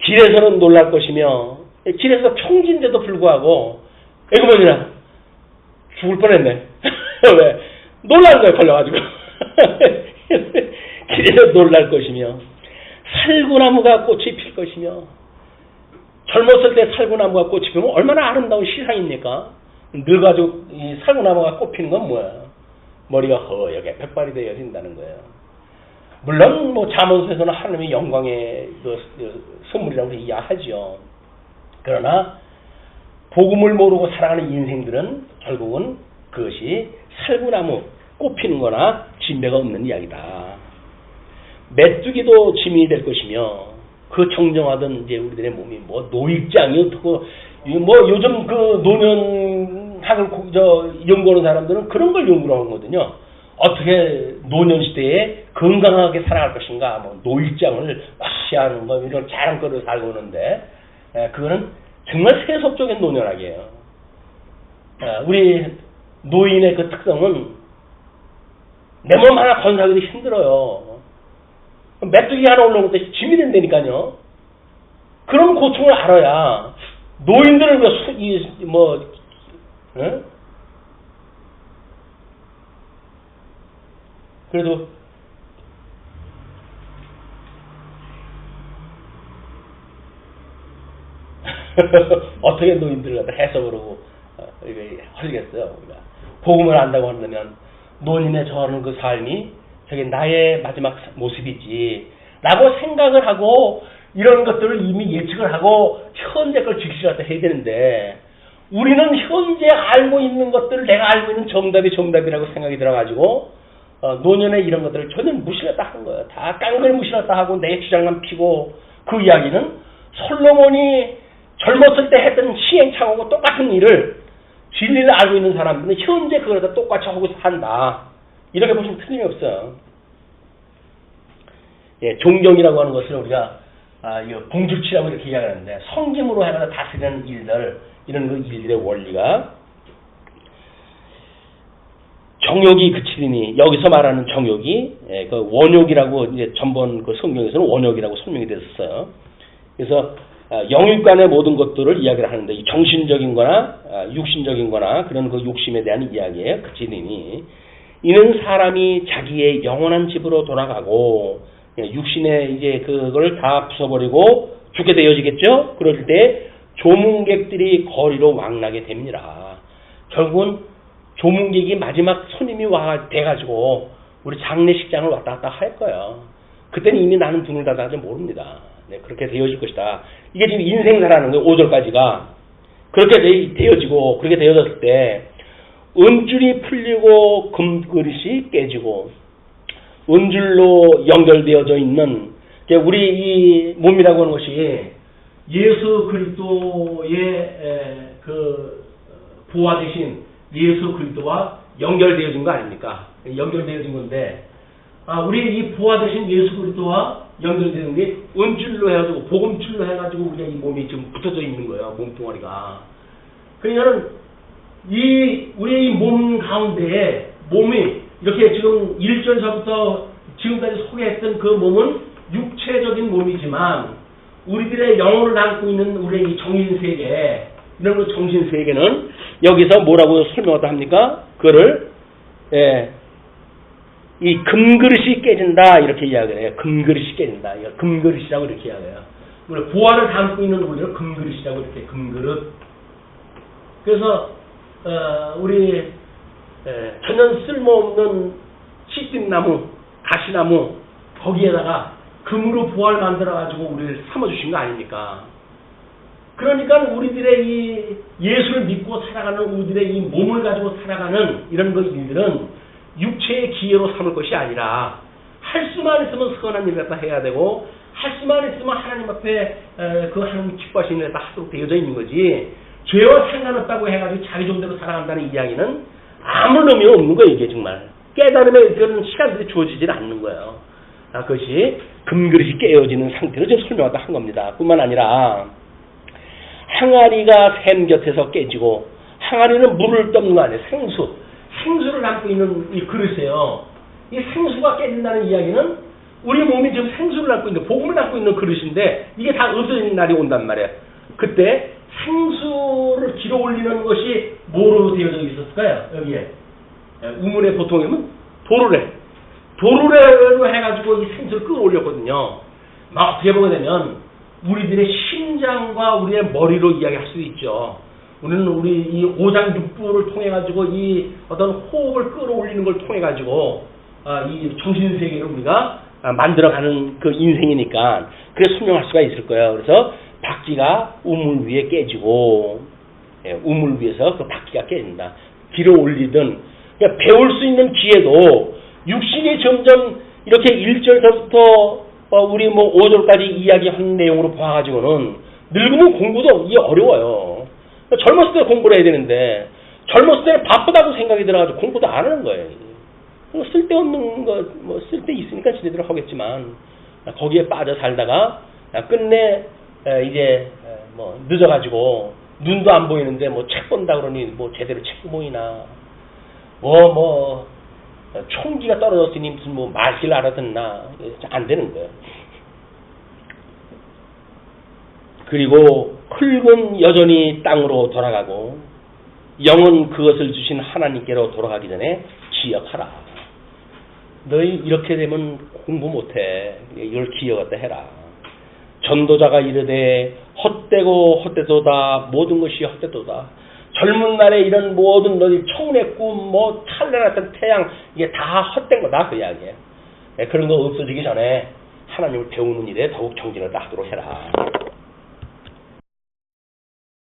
Speaker 1: 길에서는 놀랄 것이며 길에서 평지인데도 불구하고 에그머니나 죽을 뻔했네. 왜? 놀라는 거에 걸려가지고. 길에서 놀랄 것이며 살구나무가 꽃이 필 것이며 젊었을 때 살구나무가 꽃이 피면 얼마나 아름다운 시상입니까? 늙어가지고 이 살구나무가 꽃 피는 건 뭐야? 머리가 허옇게 백발이 되어진다는 거예요. 물론 뭐 잠언서에서는 하나님의 영광의 선물이라고 이야기하죠. 그러나 복음을 모르고 살아가는 인생들은 결국은 그것이 살구나무 꽃 피는 거나 진배가 없는 이야기다. 메뚜기도 짐이 될 것이며 그 정정하던 이제 우리들의 몸이 뭐 노익장이 어떻고 뭐 요즘 그 노년학을 연구하는 사람들은 그런 걸 연구를 하거든요. 어떻게 노년 시대에 건강하게 살아갈 것인가, 뭐 노익장을 과시하는 뭐 이런 자랑거리를 살고 오는데 그거는 정말 세속적인 노년학이에요. 우리 노인의 그 특성은 내 몸 하나 건사하기도 힘들어요. 메뚜기 하나 올라오는 것도 짐이 된다니까요. 그런 고충을 알아야 노인들은 그래도 어떻게 노인들을 갖다 해석을 하고 하겠어요. 복음을 안다고 한다면 노인의 저는 그 삶이 저게 나의 마지막 모습이지 라고 생각을 하고 이런 것들을 이미 예측을 하고 현재 걸 직시하다 해야 되는데 우리는 현재 알고 있는 것들을 내가 알고 있는 정답이라고 생각이 들어가지고 노년에 이런 것들을 전혀 무시했다 하는 거예요. 다 깡글 무시했다 하고 내 주장만 피고 그 이야기는 솔로몬이 젊었을 때 했던 시행착오고 똑같은 일을 진리를 알고 있는 사람들은 현재 그걸 다 똑같이 하고 산다. 이렇게 보시면 틀림이 없어요. 예, 존경이라고 하는 것을 우리가 봉주치라고 이렇게 이야기하는데 성김으로 해서 다스리는 일들, 이런 그 일들의 원리가 정욕이 그치리니 여기서 말하는 정욕이 그 원욕이라고 이제 전번 그 성경에서는 원욕이라고 설명이 됐었어요. 그래서 영육간의 모든 것들을 이야기를 하는데 이 정신적인 거나 육신적인 거나 그런 그 욕심에 대한 이야기예요. 그치리니 이는 사람이 자기의 영원한 집으로 돌아가고 육신의 이제 그걸 다 부숴버리고 죽게 되어지겠죠? 그럴 때 조문객들이 거리로 왕나게 됩니다. 결국은 조문객이 마지막 손님이 돼가지고 우리 장례식장을 왔다 갔다 할 거예요. 그때는 이미 나는 눈을 닫아가지고 모릅니다. 네, 그렇게 되어질 것이다. 이게 지금 인생사라는 거예요. 5절까지가. 그렇게 되어지고 그렇게 되어졌을 때 은줄이 풀리고 금그릇이 깨지고 은줄로 연결되어져 있는 우리 이 몸이라고 하는 것이 예수 그리스도의 그 보화 되신 예수 그리스도와 연결되어진 거 아닙니까? 연결되어진 건데 우리 이 보화 되신 예수 그리스도와 연결되는 게 은줄로 해가지고 복음줄로 해가지고 우리가 이 몸이 지금 붙어져 있는 거예요. 몸뚱아리가. 그러니까는 우리의 이 몸 가운데에 몸이 이렇게 지금 1절서부터 지금까지 소개했던 그 몸은 육체적인 몸이지만 우리들의 영혼을 담고 있는 우리의 이 정신세계, 이런 그 정신세계는 여기서 뭐라고 설명하다 합니까? 그거를 이 금그릇이 깨진다 이렇게 이야기를 해요. 금그릇이 깨진다. 이거 금그릇이라고 이렇게 이야기해요. 우리 보화를 담고 있는 우리를 금그릇이라고 이렇게 금그릇. 그래서 우리 전혀 쓸모없는 씨앗나무, 가시나무 거기에다가 금으로 보화를 만들어가지고 우리를 삼아주신 거 아닙니까? 그러니까 우리들의 이 예수를 믿고 살아가는 우리들의 이 몸을 가지고 살아가는 이런 일들은 육체의 기회로 삼을 것이 아니라 할 수만 있으면 선한 일을 다 해야 되고 할 수만 있으면 하나님 앞에 그 하나님 기뻐하시는 일을 다 하도록 되어져 있는 거지 죄와 상관없다고 해가지고 자기 정대로 살아간다는 이야기는 아무 의미 없는 거예요. 이게 정말 깨달음의 그런 시간들이 주어지질 않는 거예요. 그것이 금그릇이 깨어지는 상태로 지금 설명하다 한 겁니다. 뿐만 아니라 항아리가 샘 곁에서 깨지고, 항아리는 물을 떠는 거 아니에요. 생수를 담고 있는 이 그릇이에요. 이 생수가 깨진다는 이야기는 우리 몸이 지금 생수를 담고 있는, 복음을 담고 있는 그릇인데 이게 다 없어지는 날이 온단 말이에요. 그때 생수를 길어 올리는 것이 뭐로 되어져 있었을까요? 여기에 우물에 보통이면 도르래로 해가지고 이 생수를 끌어올렸거든요. 막 어떻게 보게 되면 우리들의 심장과 우리의 머리로 이야기할 수도 있죠. 우리는 우리 이 오장육부를 통해 가지고 이 어떤 호흡을 끌어올리는 걸 통해 가지고 이 정신 세계를 우리가 만들어가는 그 인생이니까 그래서 설명할 수가 있을 거예요. 그래서 바퀴가 우물 위에 깨지고, 우물 위에서 그 바퀴가 깨진다. 길어 올리든, 그러니까 배울 수 있는 기회도 육신이 점점 이렇게 1절부터 우리 5절까지 이야기한 내용으로 봐가지고는 늙으면 공부도 이게 어려워요. 젊었을 때 공부를 해야 되는데 젊었을 때는 바쁘다고 생각이 들어가지고 공부도 안 하는 거예요. 쓸데없는 거 쓸데 있으니까 지네대로 하겠지만 거기에 빠져 살다가 끝내 이제 늦어가지고 눈도 안 보이는데 책 본다 그러니 제대로 책도 보이나 총기가 떨어졌으니 무슨 말귀를 알아듣나 안 되는 거예요. 그리고 흙은 여전히 땅으로 돌아가고 영은 그것을 주신 하나님께로 돌아가기 전에 기억하라. 너희 이렇게 되면 공부 못해. 이걸 기억하다 해라. 전도자가 이르되 헛되고 헛되도다. 모든 것이 헛되도다. 젊은 날에 이런 모든 너희 청운의 꿈, 찬란했던 태양, 이게 다 헛된 거다. 그 이야기예요. 그런 거 없어지기 전에 하나님을 배우는 일에 더욱 정진을 하도록 해라.